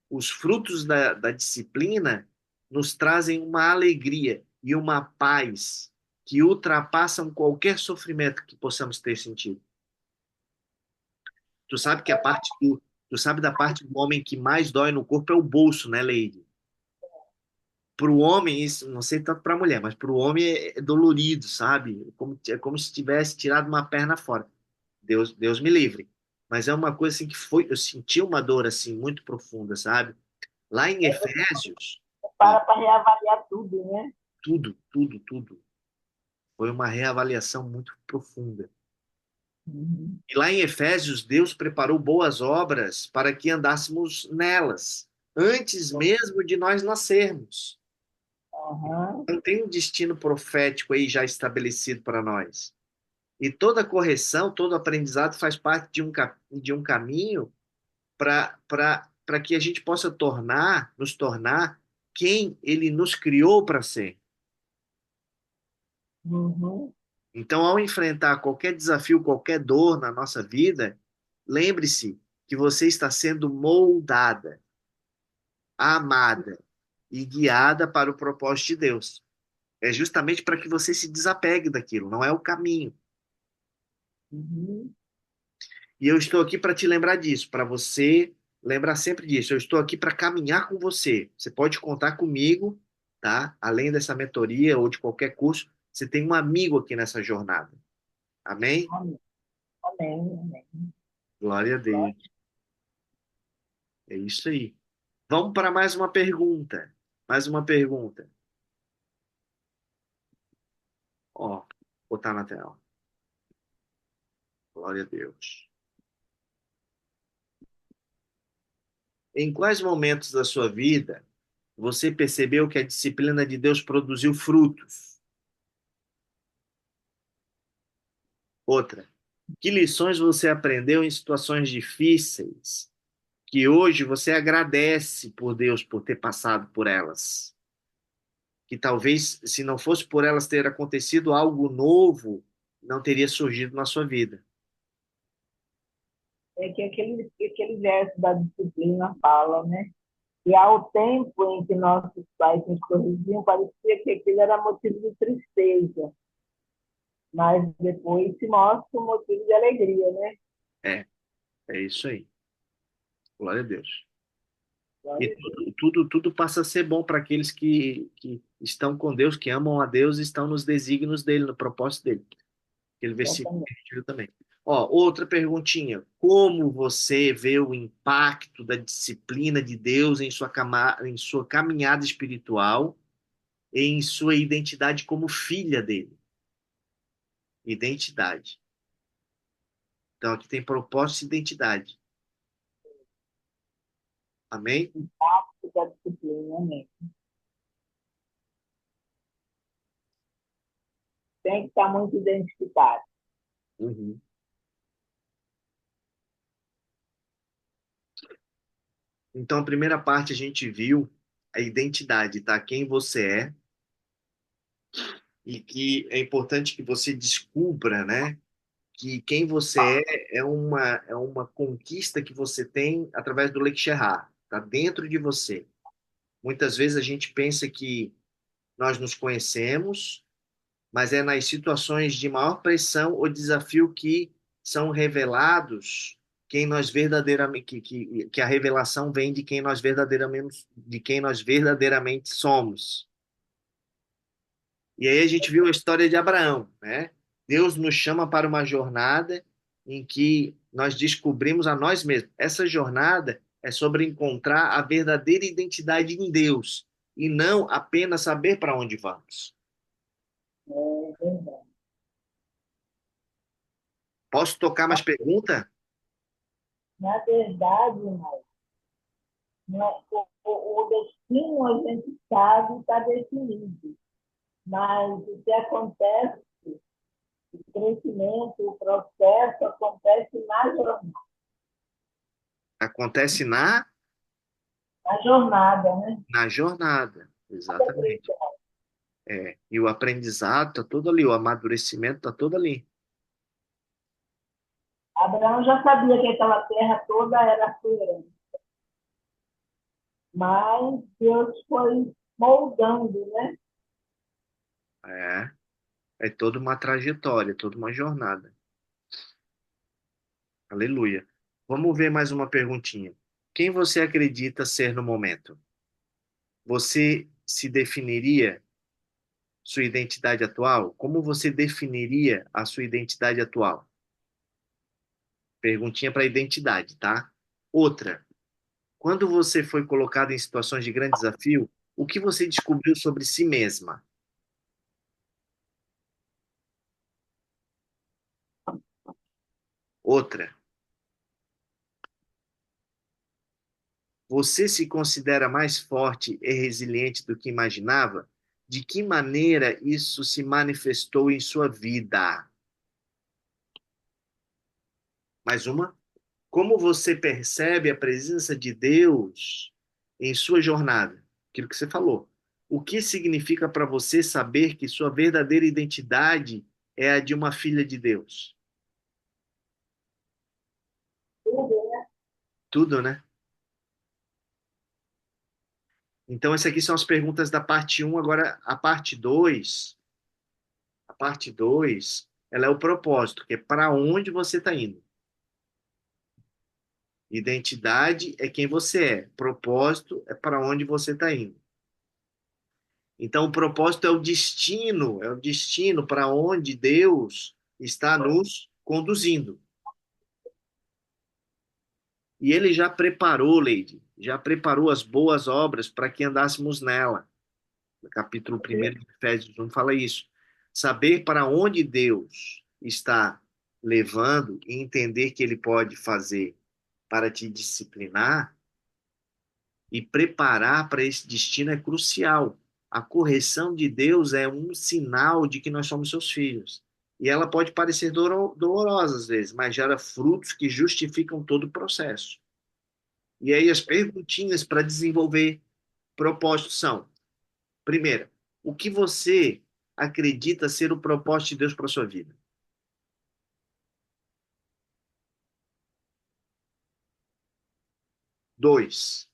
os frutos da disciplina nos trazem uma alegria e uma paz que ultrapassam qualquer sofrimento que possamos ter sentido. Tu sabe que tu sabe da parte do homem que mais dói no corpo é o bolso, né, Leide? Para o homem, isso, não sei tanto para a mulher, mas para o homem é dolorido, sabe? É como se tivesse tirado uma perna fora. Deus me livre. Mas é uma coisa assim que foi, eu senti uma dor assim muito profunda, sabe? Lá em Aí você Efésios, para reavaliar tudo, né? tudo. Foi uma reavaliação muito profunda. Uhum. E lá em Efésios, Deus preparou boas obras para que andássemos nelas, antes mesmo de nós nascermos. Uhum. Não tem um destino profético aí já estabelecido para nós. E toda correção, todo aprendizado faz parte de um caminho para que a gente possa nos tornar quem ele nos criou para ser. Uhum. Então, ao enfrentar qualquer desafio, qualquer dor na nossa vida, lembre-se que você está sendo moldada, amada e guiada para o propósito de Deus. É justamente para que você se desapegue daquilo, não é o caminho. Uhum. E eu estou aqui para te lembrar disso, para você lembrar sempre disso. Eu estou aqui para caminhar com você. Você pode contar comigo, tá? Além dessa mentoria ou de qualquer curso, você tem um amigo aqui nessa jornada. Amém? Amém. Amém. Amém. Glória a Glória. Deus. É isso aí. Vamos para mais uma pergunta. Mais uma pergunta. Ó, vou botar na tela. Glória a Deus. Em quais momentos da sua vida você percebeu que a disciplina de Deus produziu frutos? Outra. Que lições você aprendeu em situações difíceis que hoje você agradece por Deus por ter passado por elas? Que talvez, se não fosse por elas ter acontecido algo novo, não teria surgido na sua vida. É que aquele verso da disciplina fala, né? E ao tempo em que nossos pais nos corrigiam, parecia que aquilo era motivo de tristeza, mas depois se mostra um motivo de alegria, né? É, é isso aí. Glória a Deus. E Glória a Deus. tudo passa a ser bom para aqueles que estão com Deus, que amam a Deus e estão nos desígnios dele, no propósito dele. Aquele versículo que a Exatamente. gente viu também. Ó, outra perguntinha. Como você vê o impacto da disciplina de Deus em sua caminhada espiritual e em sua identidade como filha dele? Identidade. Então, aqui tem propósito e identidade. Amém? Impacto da disciplina, né? Tem que estar muito identificado. Uhum. Então, a primeira parte a gente viu a identidade, tá? Quem você é e que é importante que você descubra, né? Que quem você é uma conquista que você tem através do Lake Sherar, tá dentro de você. Muitas vezes a gente pensa que nós nos conhecemos, mas é nas situações de maior pressão ou desafio que são revelados quem nós verdadeiramente que a revelação vem de quem nós verdadeiramente somos. E aí a gente viu a história de Abraão, né? Deus nos chama para uma jornada em que nós descobrimos a nós mesmos. Essa jornada é sobre encontrar a verdadeira identidade em Deus e não apenas saber para onde vamos. É verdade. Posso tocar mais pergunta? Na verdade, mas, o destino a gente sabe, está definido. Mas o que acontece, o crescimento, o processo acontece Acontece na jornada, né? na jornada, exatamente. É, e o aprendizado está todo ali, o amadurecimento está todo ali. Abraão já sabia que aquela terra toda era sua herança, mas Deus foi moldando, né? É, é toda uma trajetória, toda uma jornada. Aleluia. Vamos ver mais uma perguntinha. Quem você acredita ser no momento? Você se definiria sua identidade atual? Como você definiria a sua identidade atual? Perguntinha para identidade, tá? Outra. Quando você foi colocado em situações de grande desafio, o que você descobriu sobre si mesma? Outra. Você se considera mais forte e resiliente do que imaginava? De que maneira isso se manifestou em sua vida? Mais uma. Como você percebe a presença de Deus em sua jornada? Aquilo que você falou. O que significa para você saber que sua verdadeira identidade é a de uma filha de Deus? Tudo, né? Tudo, né? Então, essas aqui são as perguntas da parte um. Agora, a parte 2, ela é o propósito, que é para onde você está indo. Identidade é quem você é. Propósito é para onde você está indo. Então, o propósito é o destino para onde Deus está nos conduzindo. E Ele já preparou, Leide, já preparou as boas obras para que andássemos nela. No capítulo 1 de Efésios 1 fala isso. Saber para onde Deus está levando e entender que Ele pode fazer para te disciplinar e preparar para esse destino é crucial. A correção de Deus é um sinal de que nós somos seus filhos. E ela pode parecer dolorosa às vezes, mas gera frutos que justificam todo o processo. E aí as perguntinhas para desenvolver propósito são: primeira, o que você acredita ser o propósito de Deus para sua vida? Dois,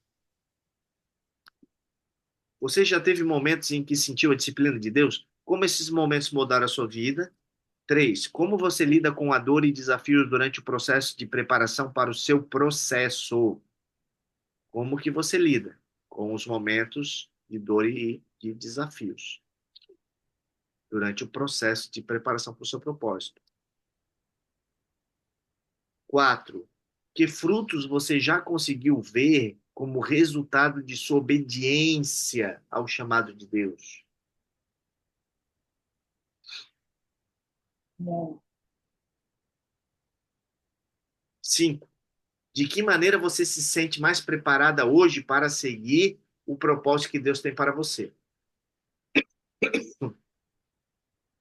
você já teve momentos em que sentiu a disciplina de Deus? Como esses momentos mudaram a sua vida? 3. Como você lida com a dor e desafios durante o processo de preparação para o seu processo? Como que você lida com os momentos de dor e de desafios durante o processo de preparação para o seu propósito? 4. Que frutos você já conseguiu ver como resultado de sua obediência ao chamado de Deus? Né? 5. De que maneira você se sente mais preparada hoje para seguir o propósito que Deus tem para você?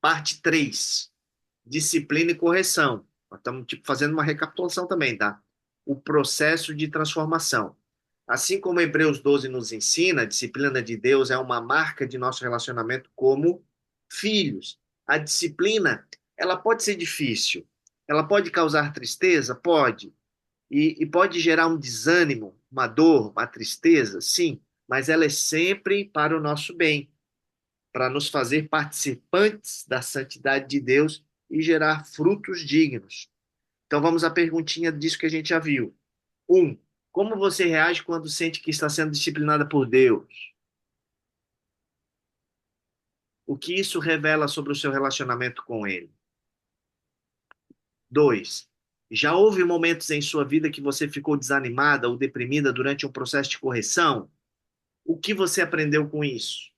Parte 3, disciplina e correção. Nós estamos fazendo uma recapitulação também, tá? O processo de transformação. Assim como Hebreus 12 nos ensina, a disciplina de Deus é uma marca de nosso relacionamento como filhos. A disciplina, ela pode ser difícil, ela pode causar tristeza? Pode. E pode gerar um desânimo, uma dor, uma tristeza? Sim, mas ela é sempre para o nosso bem, para nos fazer participantes da santidade de Deus e gerar frutos dignos. Então vamos à perguntinha disso que a gente já viu. Um, como você reage quando sente que está sendo disciplinada por Deus? O que isso revela sobre o seu relacionamento com Ele? Dois, já houve momentos em sua vida que você ficou desanimada ou deprimida durante um processo de correção? O que você aprendeu com isso?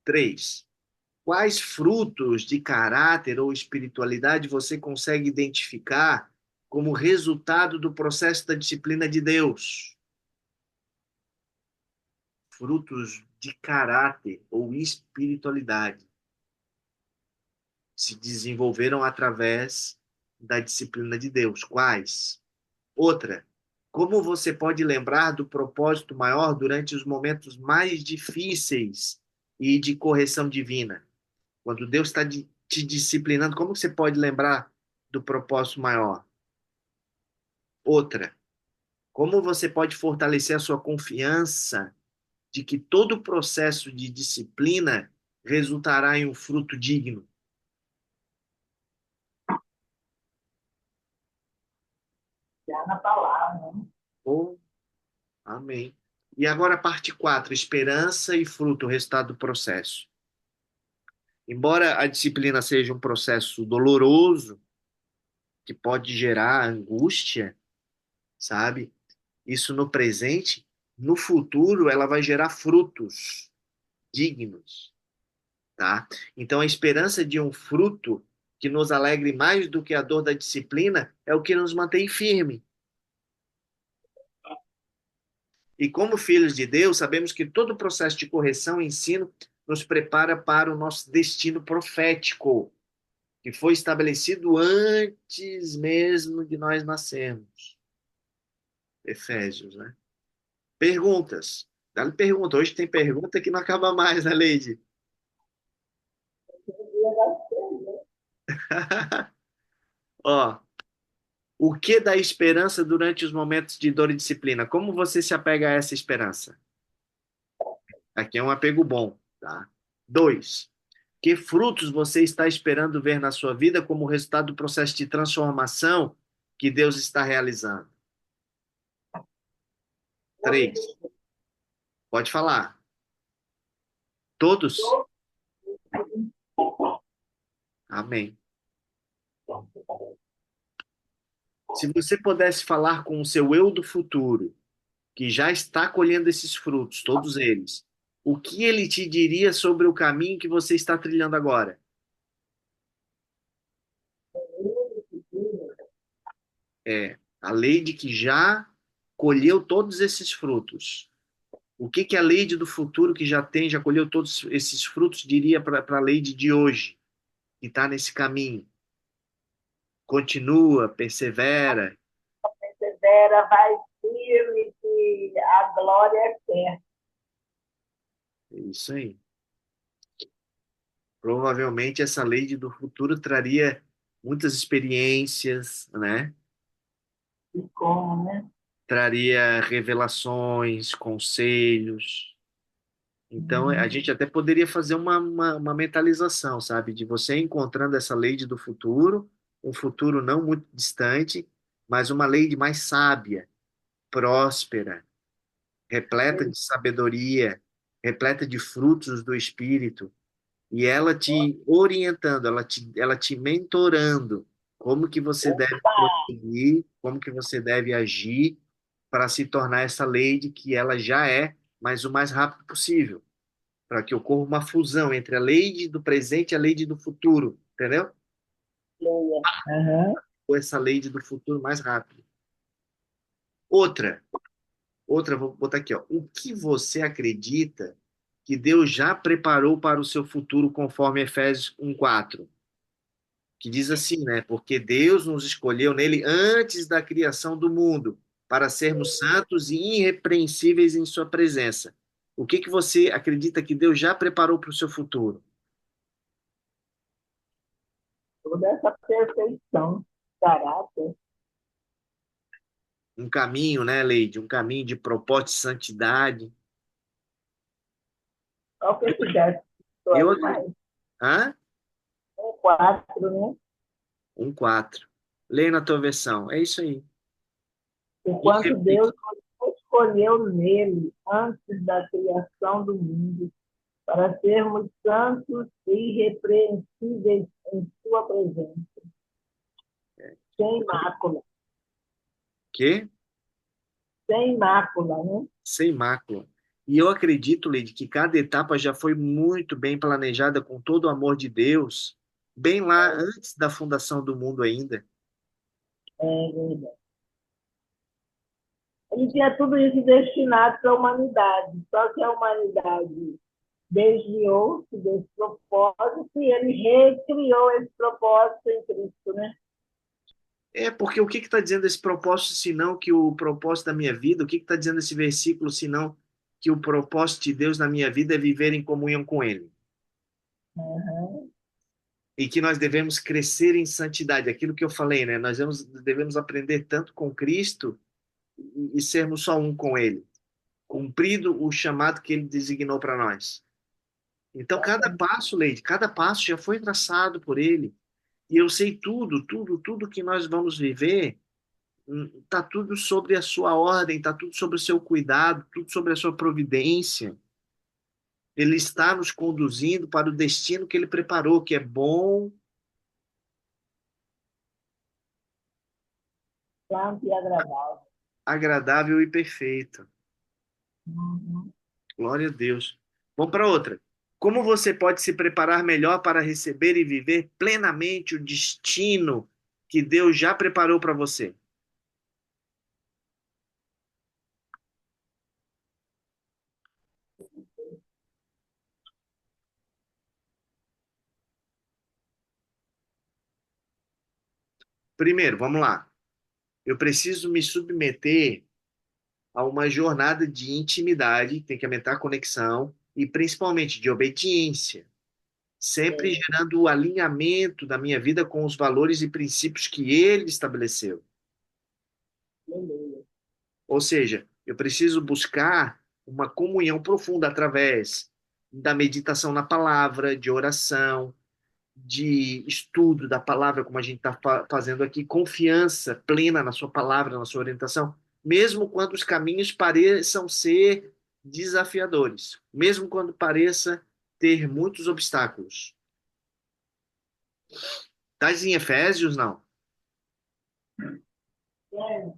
Três, quais frutos de caráter ou espiritualidade você consegue identificar como resultado do processo da disciplina de Deus? Frutos de caráter ou espiritualidade se desenvolveram através da disciplina de Deus. Quais? Outra, como você pode lembrar do propósito maior durante os momentos mais difíceis e de correção divina? Quando Deus está te disciplinando, como você pode lembrar do propósito maior? Outra, como você pode fortalecer a sua confiança de que todo o processo de disciplina resultará em um fruto digno? Já na palavra, né? Oh, amém. E agora a parte 4, esperança e fruto, o resultado do processo. Embora a disciplina seja um processo doloroso, que pode gerar angústia, sabe? Isso no presente, no futuro ela vai gerar frutos dignos, tá? Então a esperança de um fruto que nos alegre mais do que a dor da disciplina é o que nos mantém firme. E como filhos de Deus, sabemos que todo o processo de correção e ensino nos prepara para o nosso destino profético, que foi estabelecido antes mesmo de nós nascermos. Efésios, né? Perguntas. Dá-lhe pergunta. Hoje tem pergunta que não acaba mais, né, Leide? Ó, o que dá esperança durante os momentos de dor e disciplina? Como você se apega a essa esperança? Aqui é um apego bom, tá? Dois, que frutos você está esperando ver na sua vida como resultado do processo de transformação que Deus está realizando? Três, pode falar. Todos? Amém. Se você pudesse falar com o seu eu do futuro, que já está colhendo esses frutos, todos eles, o que ele te diria sobre o caminho que você está trilhando agora? É a Leide que já colheu todos esses frutos. O que que a Leide do futuro, que já tem, já colheu todos esses frutos, diria para a Leide de hoje, que está nesse caminho? Continua, persevera. Persevera, vai firme, que a glória é certa. É isso aí. Provavelmente essa Leide do futuro traria muitas experiências, né? E como, né? Traria revelações, conselhos. Então, a gente até poderia fazer uma mentalização, sabe? De você encontrando essa Lady do futuro, um futuro não muito distante, mas uma Lady mais sábia, próspera, repleta de sabedoria, repleta de frutos do Espírito, e ela te orientando, ela te mentorando como que você deve prosseguir, como que você deve agir para se tornar essa Lady que ela já é, mas o mais rápido possível para que ocorra uma fusão entre a lei do presente e a lei do futuro, entendeu? Leia. Uhum. Ou essa lei do futuro mais rápido. Outra, vou botar aqui, ó. O que você acredita que Deus já preparou para o seu futuro, conforme Efésios 1:4, que diz assim, né? Porque Deus nos escolheu nele antes da criação do mundo, para sermos santos e irrepreensíveis em sua presença. O que que você acredita que Deus já preparou para o seu futuro? Toda essa perfeição, caráter, Um caminho, né, Leide? Um caminho de propósito de santidade. qual que tivesse Eu história acredito. mais. Hã? 4, né? 1:4. Leia na tua versão. É isso aí. Isso é Porquanto Deus nos escolheu nele antes da criação do mundo, para sermos santos e irrepreensíveis em sua presença, sem mácula, que sem mácula, né? sem mácula. E eu acredito, Leide, que cada etapa já foi muito bem planejada com todo o amor de Deus, bem lá antes da fundação do mundo ainda. É verdade. Ele tinha tudo isso destinado para a humanidade, só que a humanidade desviou-se desse propósito e ele recriou esse propósito em Cristo, né? É, porque o que está dizendo esse propósito, senão que o propósito da minha vida? O que está dizendo esse versículo, senão que o propósito de Deus na minha vida é viver em comunhão com Ele? Uhum. E que nós devemos crescer em santidade. Aquilo que eu falei, né? Nós devemos aprender tanto com Cristo e sermos só um com Ele, cumprido o chamado que Ele designou para nós. Então, cada passo, Leide, cada passo já foi traçado por Ele. E eu sei tudo que nós vamos viver. Tá tudo sobre a sua ordem, tá tudo sobre o seu cuidado, tudo sobre a sua providência. Ele está nos conduzindo para o destino que ele preparou, que é bom, Santo e agradável. agradável e perfeito. Uhum. Glória a Deus. Vamos para outra. Como você pode se preparar melhor para receber e viver plenamente o destino que Deus já preparou para você? Primeiro, vamos lá. Eu preciso me submeter a uma jornada de intimidade, tem que aumentar a conexão e principalmente de obediência, sempre É, gerando o alinhamento da minha vida com os valores e princípios que ele estabeleceu. beleza. Ou seja, eu preciso buscar uma comunhão profunda através da meditação na palavra, de oração, de estudo da palavra, como a gente está fazendo aqui, confiança plena na sua palavra, na sua orientação, mesmo quando os caminhos pareçam ser desafiadores, mesmo quando pareça ter muitos obstáculos. Estás em Efésios, não? É,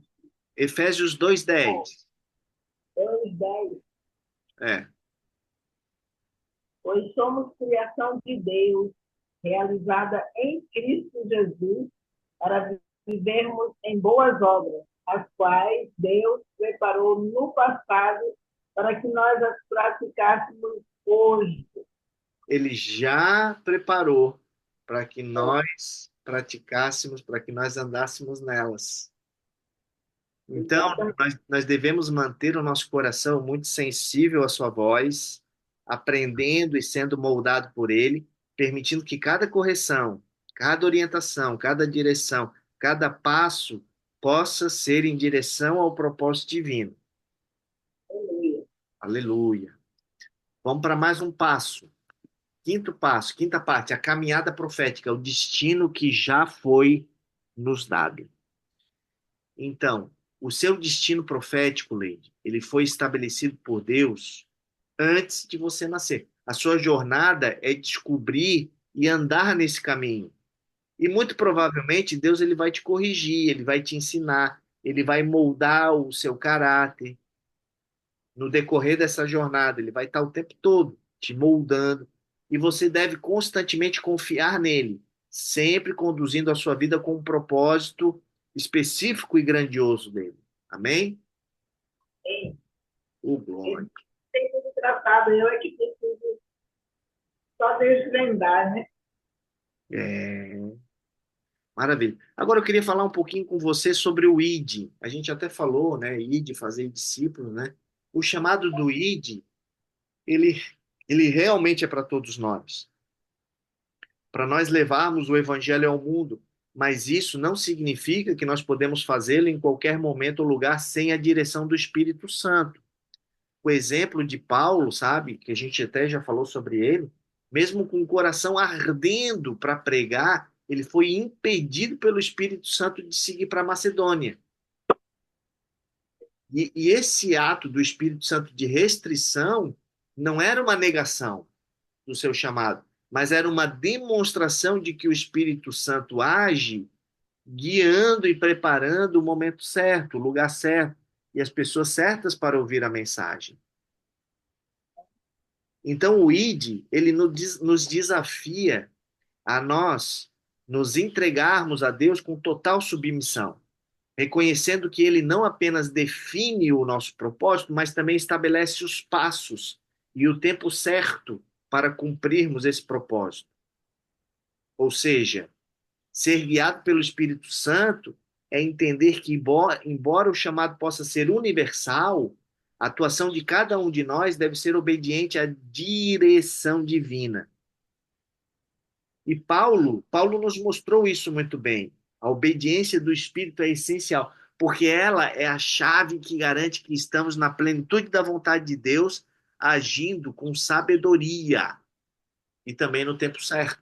Efésios 2:10. 2:10. É. Pois somos criação de Deus, realizada em Cristo Jesus, para vivermos em boas obras, as quais Deus preparou no passado para que nós as praticássemos hoje. Ele já preparou para que nós praticássemos, para que nós andássemos nelas. Então, Exatamente. nós devemos manter o nosso coração muito sensível à sua voz, aprendendo e sendo moldado por ele, permitindo que cada correção, cada orientação, cada direção, cada passo possa ser em direção ao propósito divino. Aleluia. Vamos para mais um passo. Quinto passo, quinta parte, a caminhada profética, o destino que já foi nos dado. Então, o seu destino profético, Leide, ele foi estabelecido por Deus antes de você nascer. A sua jornada é descobrir e andar nesse caminho. E muito provavelmente Deus ele vai te corrigir, ele vai te ensinar, ele vai moldar o seu caráter no decorrer dessa jornada. Ele vai estar o tempo todo te moldando e você deve constantemente confiar nele, sempre conduzindo a sua vida com um propósito específico e grandioso dele. Amém? O glória. Tem tudo tratado, eu é que preciso só desvendar, né? É, maravilha. Agora eu queria falar um pouquinho com você sobre o ID. A gente até falou, né? ID, fazer discípulos, né? O chamado do ID, ele, ele realmente é para todos nós. Para nós levarmos o evangelho ao mundo. Mas isso não significa que nós podemos fazê-lo em qualquer momento ou lugar sem a direção do Espírito Santo. O exemplo de Paulo, sabe, que a gente até já falou sobre ele, mesmo com o coração ardendo para pregar, ele foi impedido pelo Espírito Santo de seguir para a Macedônia. E esse ato do Espírito Santo de restrição não era uma negação do seu chamado, mas era uma demonstração de que o Espírito Santo age guiando e preparando o momento certo, o lugar certo e as pessoas certas para ouvir a mensagem. Então o ID, ele nos desafia a nós nos entregarmos a Deus com total submissão, reconhecendo que ele não apenas define o nosso propósito, mas também estabelece os passos e o tempo certo para cumprirmos esse propósito. Ou seja, ser guiado pelo Espírito Santo é entender que, embora o chamado possa ser universal, a atuação de cada um de nós deve ser obediente à direção divina. E Paulo nos mostrou isso muito bem. A obediência do Espírito é essencial, porque ela é a chave que garante que estamos na plenitude da vontade de Deus, agindo com sabedoria e também no tempo certo.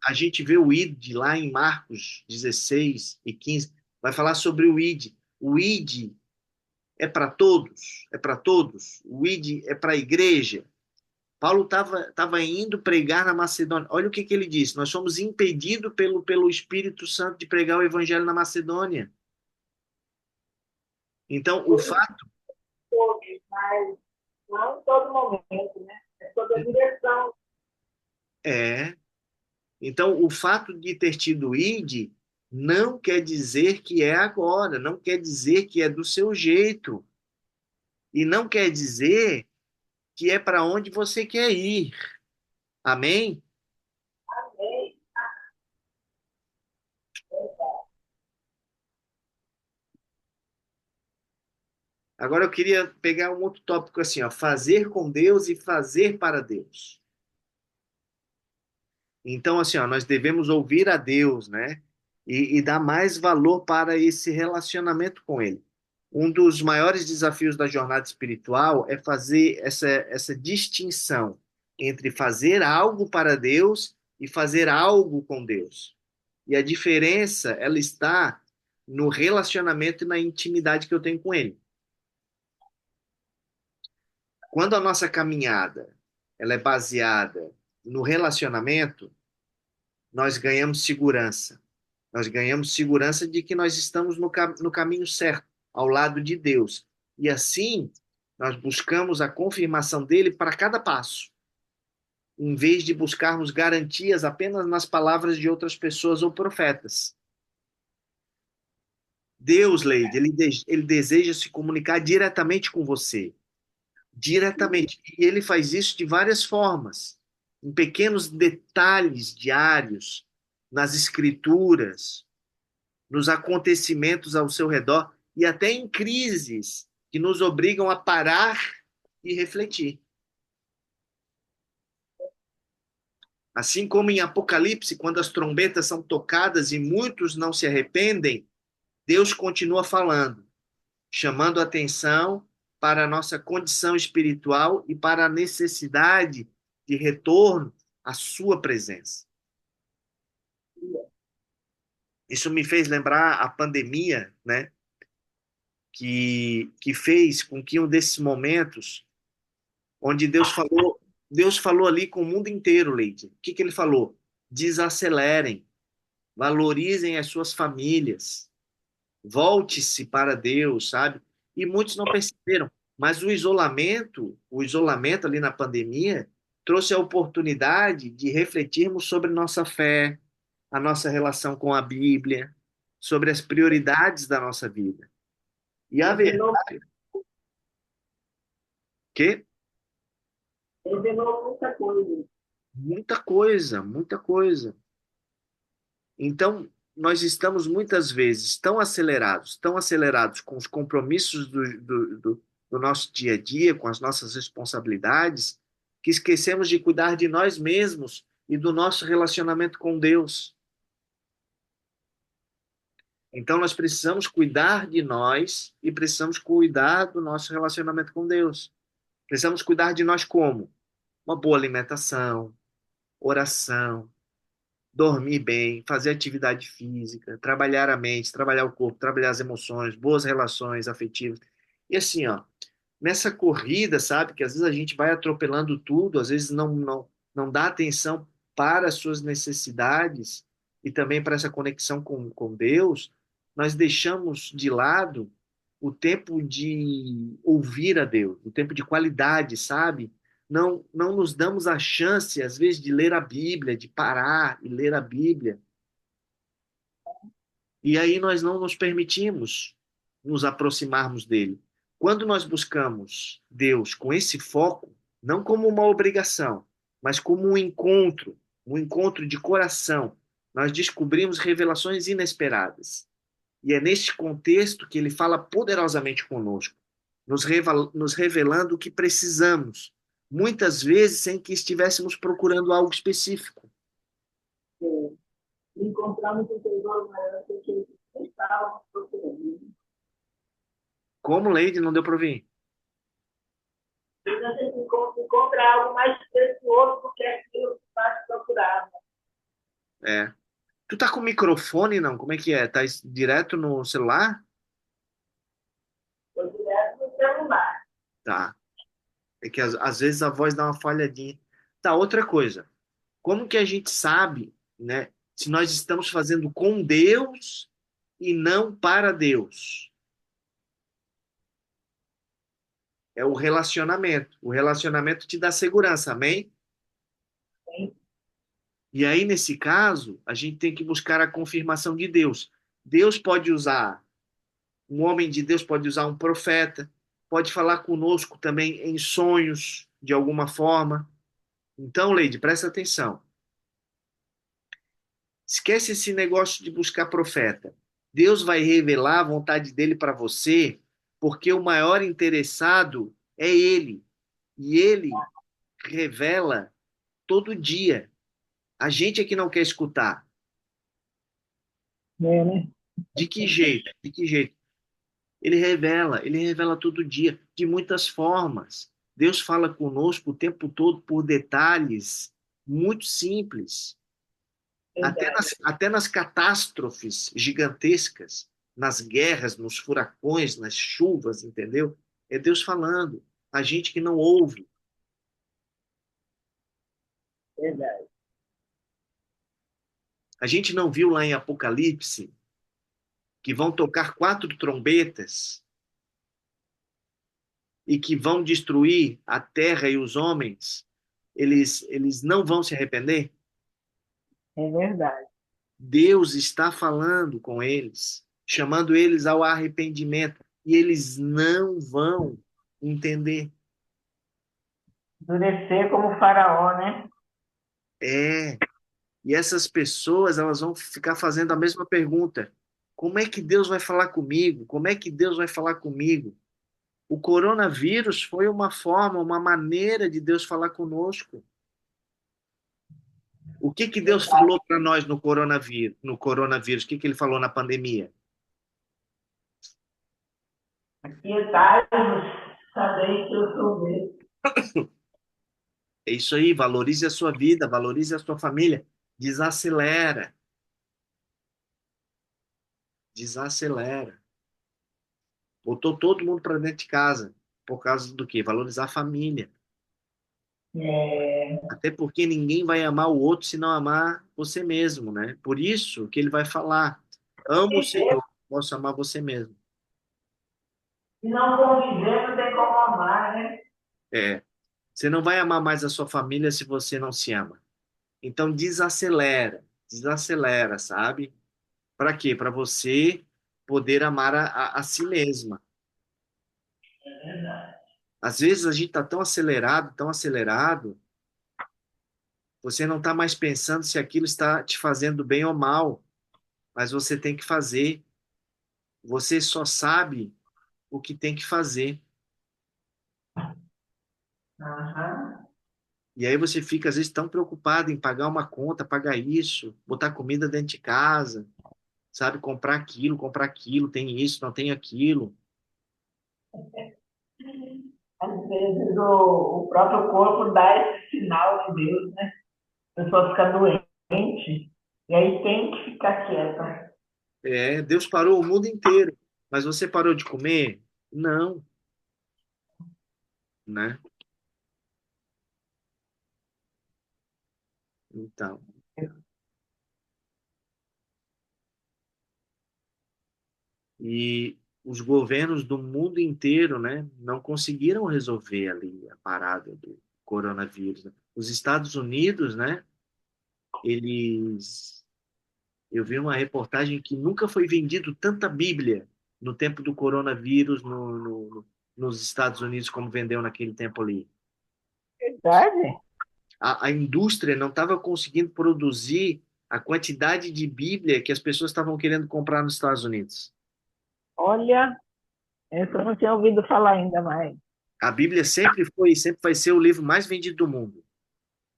A gente vê o ID lá em Marcos 16 e 15, vai falar sobre o ID. O ID é para todos, é para todos. O ID é para a igreja. Paulo estava indo pregar na Macedônia. Olha o que ele disse: nós somos impedidos pelo Espírito Santo de pregar o evangelho na Macedônia. Então, o fato mas não em todo momento, né? É toda a direção. é. Então, o fato de ter tido ID não quer dizer que é agora, não quer dizer que é do seu jeito. E não quer dizer que é para onde você quer ir. Amém? Amém. Agora eu queria pegar um outro tópico assim, ó, fazer com Deus e fazer para Deus. Então, assim, ó, nós devemos ouvir a Deus, né? E dar mais valor para esse relacionamento com Ele. Um dos maiores desafios da jornada espiritual é fazer essa distinção entre fazer algo para Deus e fazer algo com Deus. E a diferença, ela está no relacionamento e na intimidade que eu tenho com Ele. Quando a nossa caminhada ela é baseada no relacionamento, nós ganhamos segurança. Nós ganhamos segurança de que nós estamos no caminho certo, ao lado de Deus. E assim, nós buscamos a confirmação dele para cada passo, em vez de buscarmos garantias apenas nas palavras de outras pessoas ou profetas. Deus, Leide, ele deseja se comunicar diretamente com você. Diretamente. E ele faz isso de várias formas, em pequenos detalhes diários, nas escrituras, nos acontecimentos ao seu redor e até em crises que nos obrigam a parar e refletir. Assim como em Apocalipse, quando as trombetas são tocadas e muitos não se arrependem, Deus continua falando, chamando atenção para a nossa condição espiritual e para a necessidade de retorno à sua presença. Isso me fez lembrar a pandemia, né? Que fez com que um desses momentos onde Deus falou ali com o mundo inteiro, Leite. O que ele falou? Desacelerem, valorizem as suas famílias, volte-se para Deus, sabe? E muitos não perceberam, mas o isolamento ali na pandemia trouxe a oportunidade de refletirmos sobre nossa fé, a nossa relação com a Bíblia, sobre as prioridades da nossa vida. E a verdade Revelou, é que revelou muita coisa. muita coisa, muita coisa. Então, nós estamos muitas vezes tão acelerados com os compromissos do nosso dia a dia, com as nossas responsabilidades, que esquecemos de cuidar de nós mesmos e do nosso relacionamento com Deus. Então, nós precisamos cuidar de nós e precisamos cuidar do nosso relacionamento com Deus. Precisamos cuidar de nós como? Uma boa alimentação, oração, dormir bem, fazer atividade física, trabalhar a mente, trabalhar o corpo, trabalhar as emoções, boas relações afetivas. E assim, ó, nessa corrida, sabe, que às vezes a gente vai atropelando tudo, às vezes não dá atenção para as suas necessidades e também para essa conexão com Deus, nós deixamos de lado o tempo de ouvir a Deus, o tempo de qualidade, sabe? Não nos damos a chance, às vezes, de ler a Bíblia, de parar e ler a Bíblia. E aí nós não nos permitimos nos aproximarmos dele. Quando nós buscamos Deus com esse foco, não como uma obrigação, mas como um encontro de coração, nós descobrimos revelações inesperadas. E é neste contexto que ele fala poderosamente conosco, nos revelando o que precisamos, muitas vezes sem que estivéssemos procurando algo específico. Encontramos o tesouro maior que estávamos procurando. Como, Leide, não deu para ouvir? E a gente encontra algo mais precioso do que aquilo que faz procurar. É. Tu tá com microfone, não? Como é que é? Tá direto no celular? Foi direto no celular. Tá. É que às vezes a voz dá uma falhadinha. Tá, outra coisa. Como que a gente sabe, né, se nós estamos fazendo com Deus e não para Deus? É o relacionamento. O relacionamento te dá segurança, amém? Sim. E aí, nesse caso, a gente tem que buscar a confirmação de Deus. Deus pode usar, um homem de Deus pode usar um profeta, pode falar conosco também em sonhos, de alguma forma. Então, Leide, presta atenção. Esquece esse negócio de buscar profeta. Deus vai revelar a vontade dele para você, porque o maior interessado é ele. E ele revela todo dia. A gente é que não quer escutar. É, né? De que jeito? De que jeito? Ele revela todo dia, de muitas formas. Deus fala conosco o tempo todo por detalhes muito simples. Verdade. Até nas catástrofes gigantescas, nas guerras, nos furacões, nas chuvas, entendeu? É Deus falando. A gente que não ouve. Verdade. A gente não viu lá em Apocalipse que vão tocar 4 trombetas e que vão destruir a terra e os homens. Eles não vão se arrepender? É verdade. Deus está falando com eles, chamando eles ao arrependimento, e eles não vão entender. Endurecer como faraó, né? É, e essas pessoas, elas vão ficar fazendo a mesma pergunta: como é que Deus vai falar comigo? Como é que Deus vai falar comigo? O coronavírus foi uma forma, uma maneira de Deus falar conosco. O que que Deus falou para nós no coronavírus? No coronavírus, o que que ele falou na pandemia? Aquietai-vos, sabeis que eu sou Deus. É isso aí, valorize a sua vida, valorize a sua família. Desacelera, desacelera. Botou todo mundo para dentro de casa. Por causa do quê? Valorizar a família. É, Até porque ninguém vai amar o outro se não amar você mesmo, né? Por isso que ele vai falar: amo o Senhor, posso amar você mesmo. se não conviver, não tem como amar, né? É, você não vai amar mais a sua família se você não se ama. Então desacelera, desacelera, sabe? Para quê? Para você poder amar a si mesma. Às vezes a gente está tão acelerado, você não está mais pensando se aquilo está te fazendo bem ou mal, mas você tem que fazer. Você só sabe o que tem que fazer. Aham. E aí você fica, às vezes, tão preocupado em pagar uma conta, pagar isso, botar comida dentro de casa, sabe? Comprar aquilo, tem isso, não tem aquilo. vezes o próprio corpo dá esse sinal de Deus, né? A pessoa fica doente e aí tem que ficar quieta. É, Deus parou o mundo inteiro, mas você parou de comer? Não, né? Então, e os governos do mundo inteiro, né, não conseguiram resolver ali a parada do coronavírus, né? Os Estados Unidos, né, eles eu vi uma reportagem que nunca foi vendido tanta Bíblia no tempo do coronavírus nos Estados Unidos como vendeu naquele tempo ali. Verdade? A indústria não estava conseguindo produzir a quantidade de Bíblia que as pessoas estavam querendo comprar nos Estados Unidos. Olha, essa eu não tinha ouvido falar ainda mais. A Bíblia sempre foi e sempre vai ser o livro mais vendido do mundo.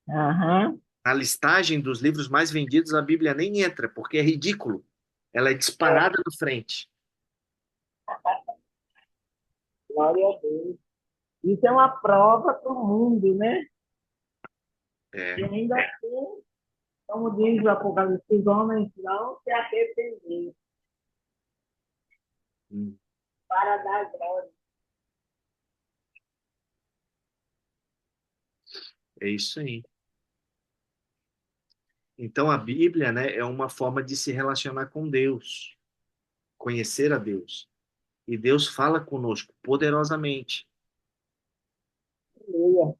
Aham, Na listagem dos livros mais vendidos, a Bíblia nem entra, porque é ridículo. Ela é disparada na frente. glória a Deus. Isso é uma prova para o mundo, né? E É. ainda assim, como diz o Apocalipse, os homens não se arrependeram Hum, para dar glória. é isso aí. Então, a Bíblia, né, é uma forma de se relacionar com Deus, conhecer a Deus. E Deus fala conosco poderosamente. Aleluia.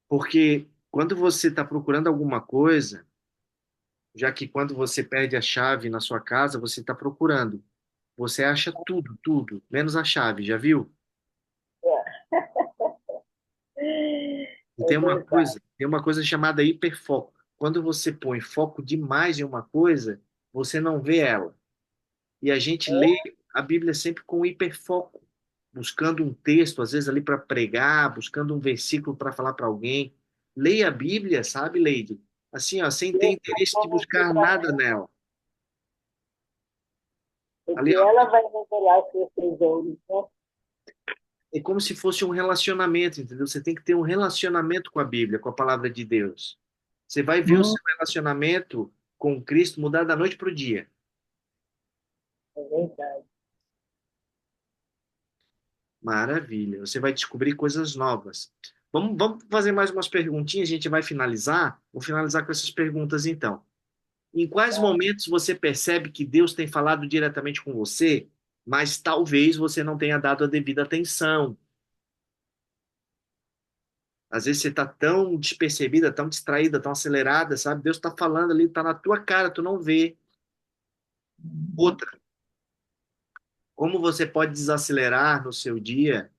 Porque quando você está procurando alguma coisa, já que quando você perde a chave na sua casa, você está procurando. Você acha tudo, tudo, menos a chave, já viu? E É verdade. tem uma coisa chamada hiperfoco. Quando você põe foco demais em uma coisa, você não vê ela. E a gente lê a Bíblia sempre com hiperfoco, buscando um texto, às vezes ali para pregar, buscando um versículo para falar para alguém. Leia a Bíblia, sabe, Leide? Assim, ó, sem ter Deus está interesse de falando aqui buscar para nada nós, nela. Ali, porque ó, ela vai revelar os seus tesouros, né? é como se fosse um relacionamento, entendeu? Você tem que ter um relacionamento com a Bíblia, com a palavra de Deus. Você vai ver o Hum, seu relacionamento com Cristo mudar da noite para o dia. é verdade. Maravilha. Você vai descobrir coisas novas. Vamos fazer mais umas perguntinhas, a gente vai finalizar. Vou finalizar com essas perguntas então. Em quais Tá? momentos você percebe que Deus tem falado diretamente com você, mas talvez você não tenha dado a devida atenção? Às vezes você está tão despercebida, tão distraída, tão acelerada, sabe? Deus está falando ali, está na tua cara, tu não vê. Uhum. Outra, como você pode desacelerar no seu dia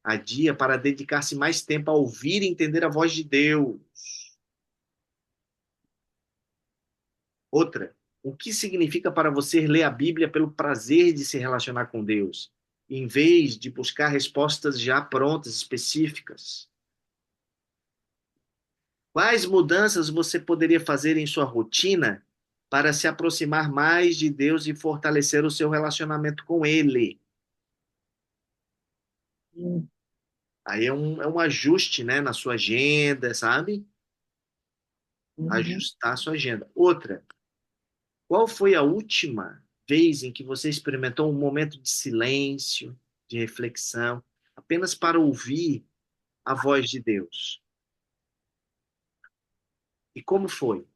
a dia para dedicar-se mais tempo a ouvir e entender a voz de Deus? Outra, o que significa para você ler a Bíblia pelo prazer de se relacionar com Deus, em vez de buscar respostas já prontas, específicas? Quais mudanças você poderia fazer em sua rotina para se aproximar mais de Deus e fortalecer o seu relacionamento com Ele? Hum, Aí é um ajuste, né, na sua agenda, sabe? uhum. Ajustar a sua agenda. Outra, qual foi a última vez em que você experimentou um momento de silêncio, de reflexão, apenas para ouvir a voz de Deus? E como foi?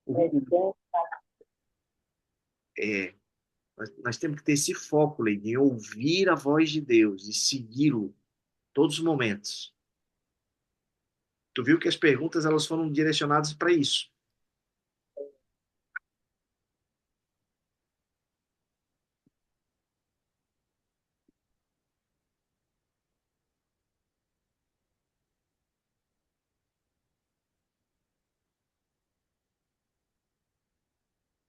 O- É o- sempre é, nós temos que ter esse foco, Leide, em ouvir a voz de Deus e segui-lo todos os momentos. Tu viu que as perguntas elas foram direcionadas para isso.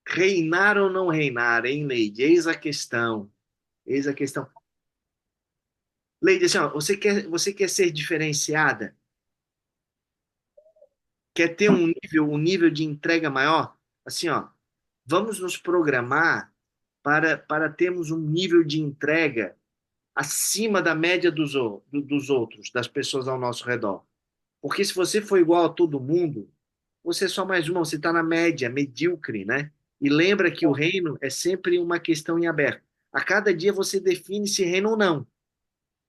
Reinar ou não reinar, hein, Leide? Eis a questão. Eis a questão. Leide, assim, ó, você quer ser diferenciada? Quer ter um nível de entrega maior? Assim, ó, vamos nos programar para termos um nível de entrega acima da média dos outros, das pessoas ao nosso redor. Porque se você for igual a todo mundo, você é só mais uma, você está na média, medíocre, né? E lembra que o reino é sempre uma questão em aberto. A cada dia você define se reina ou não.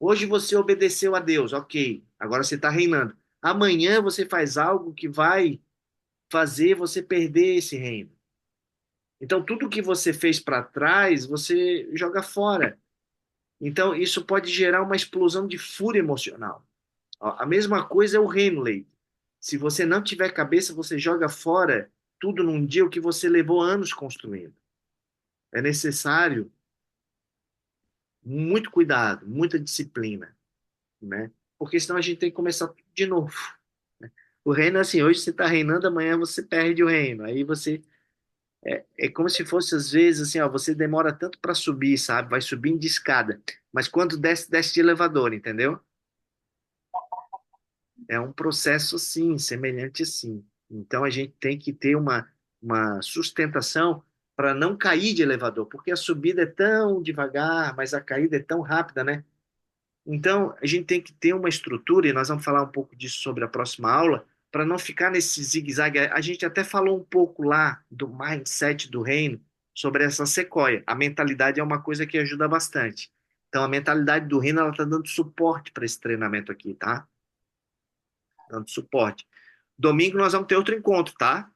Hoje você obedeceu a Deus, ok, agora você está reinando. Amanhã você faz algo que vai fazer você perder esse reino. Então, tudo que você fez para trás, você joga fora. Então, isso pode gerar uma explosão de fúria emocional. A mesma coisa é o reino, Leite. Se você não tiver cabeça, você joga fora tudo num dia o que você levou anos construindo. É necessário muito cuidado, muita disciplina, né? Porque senão a gente tem que começar tudo de novo. Né? O reino é assim, hoje você está reinando, amanhã você perde o reino. Aí você é como se fosse às vezes assim, ó, você demora tanto para subir, sabe? Vai subindo de escada, mas quando desce, desce de elevador, entendeu? É um processo assim, semelhante assim. Então a gente tem que ter uma sustentação para não cair de elevador, porque a subida é tão devagar, mas a caída é tão rápida, né? Então a gente tem que ter uma estrutura, e nós vamos falar um pouco disso sobre a próxima aula, para não ficar nesse zigue-zague. A gente até falou um pouco lá do mindset do reino, sobre essa sequoia. A mentalidade é uma coisa que ajuda bastante. Então a mentalidade do reino ela está dando suporte para esse treinamento aqui, tá? Dando suporte. Domingo nós vamos ter outro encontro, tá?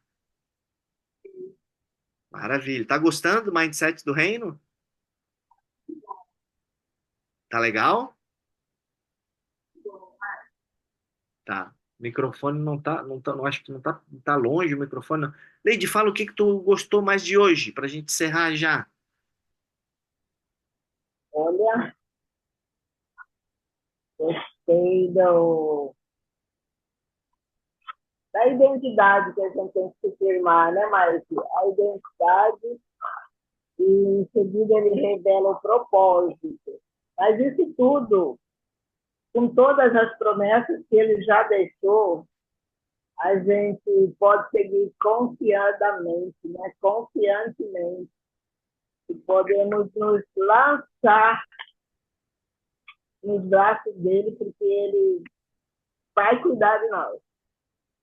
Maravilha. Tá gostando do mindset do reino? Tá legal? Tá. O microfone não acho que não tá longe o microfone. Não. Leide, fala o que que tu gostou mais de hoje, pra gente encerrar já. Olha, gostei da identidade que a gente tem que se firmar, né, Márcio? A identidade e em seguida ele revela o propósito. Mas isso tudo, com todas as promessas que ele já deixou, a gente pode seguir confiadamente, né? Confiantemente, e podemos nos lançar nos braços dele, porque ele vai cuidar de nós.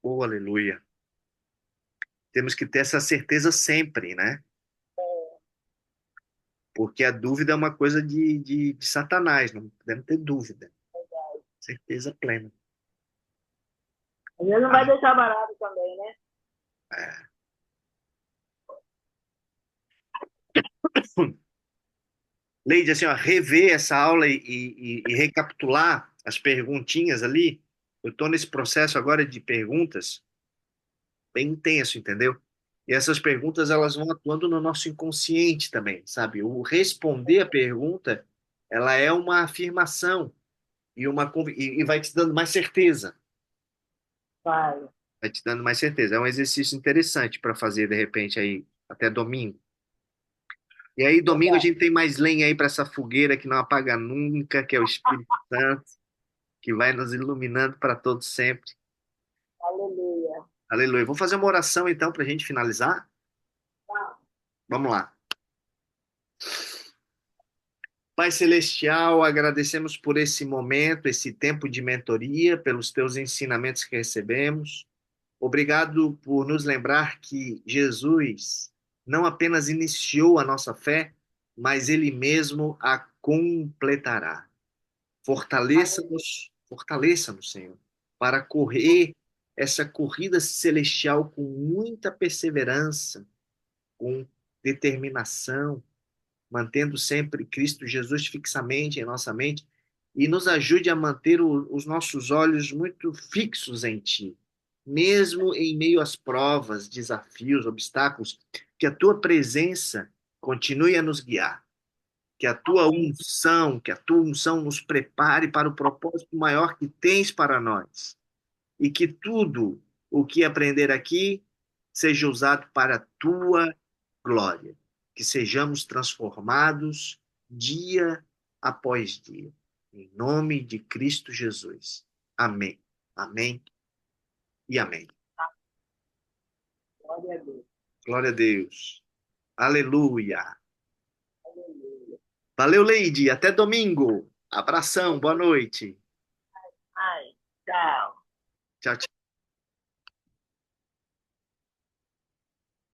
Oh, aleluia. Temos que ter essa certeza sempre, né? Porque a dúvida é uma coisa de Satanás, não podemos ter dúvida. Certeza plena. Ele não vai deixar barato também, né? É. Leide, assim, ó, rever essa aula e recapitular as perguntinhas ali. Eu estou nesse processo agora de perguntas bem intenso, entendeu? E essas perguntas elas vão atuando no nosso inconsciente também, sabe? O responder a pergunta, ela é uma afirmação e vai te dando mais certeza, Vai. vai te dando mais certeza. É um exercício interessante para fazer de repente aí até domingo. E aí domingo a Verdade. gente tem mais lenha aí para essa fogueira que não apaga nunca, que é o Espírito Santo, que vai nos iluminando para todos sempre. Aleluia. Aleluia. Vou fazer uma oração então para a gente finalizar. Vamos lá. Pai Celestial, agradecemos por esse momento, esse tempo de mentoria, pelos teus ensinamentos que recebemos. Obrigado por nos lembrar que Jesus não apenas iniciou a nossa fé, mas ele mesmo a completará. Fortaleça-nos, fortaleça-nos, Senhor, para correr essa corrida celestial com muita perseverança, com determinação, mantendo sempre Cristo Jesus fixamente em nossa mente e nos ajude a manter os nossos olhos muito fixos em Ti, mesmo em meio às provas, desafios, obstáculos, que a Tua presença continue a nos guiar, que a Tua unção nos prepare para o propósito maior que tens para nós e que tudo o que aprender aqui seja usado para a tua glória, que sejamos transformados dia após dia. Em nome de Cristo Jesus. Amém. Amém e amém. Glória a Deus. Glória a Deus. Aleluia. Valeu, Leide. Até domingo. Abração, boa noite. Ai, tchau. Tchau, tchau.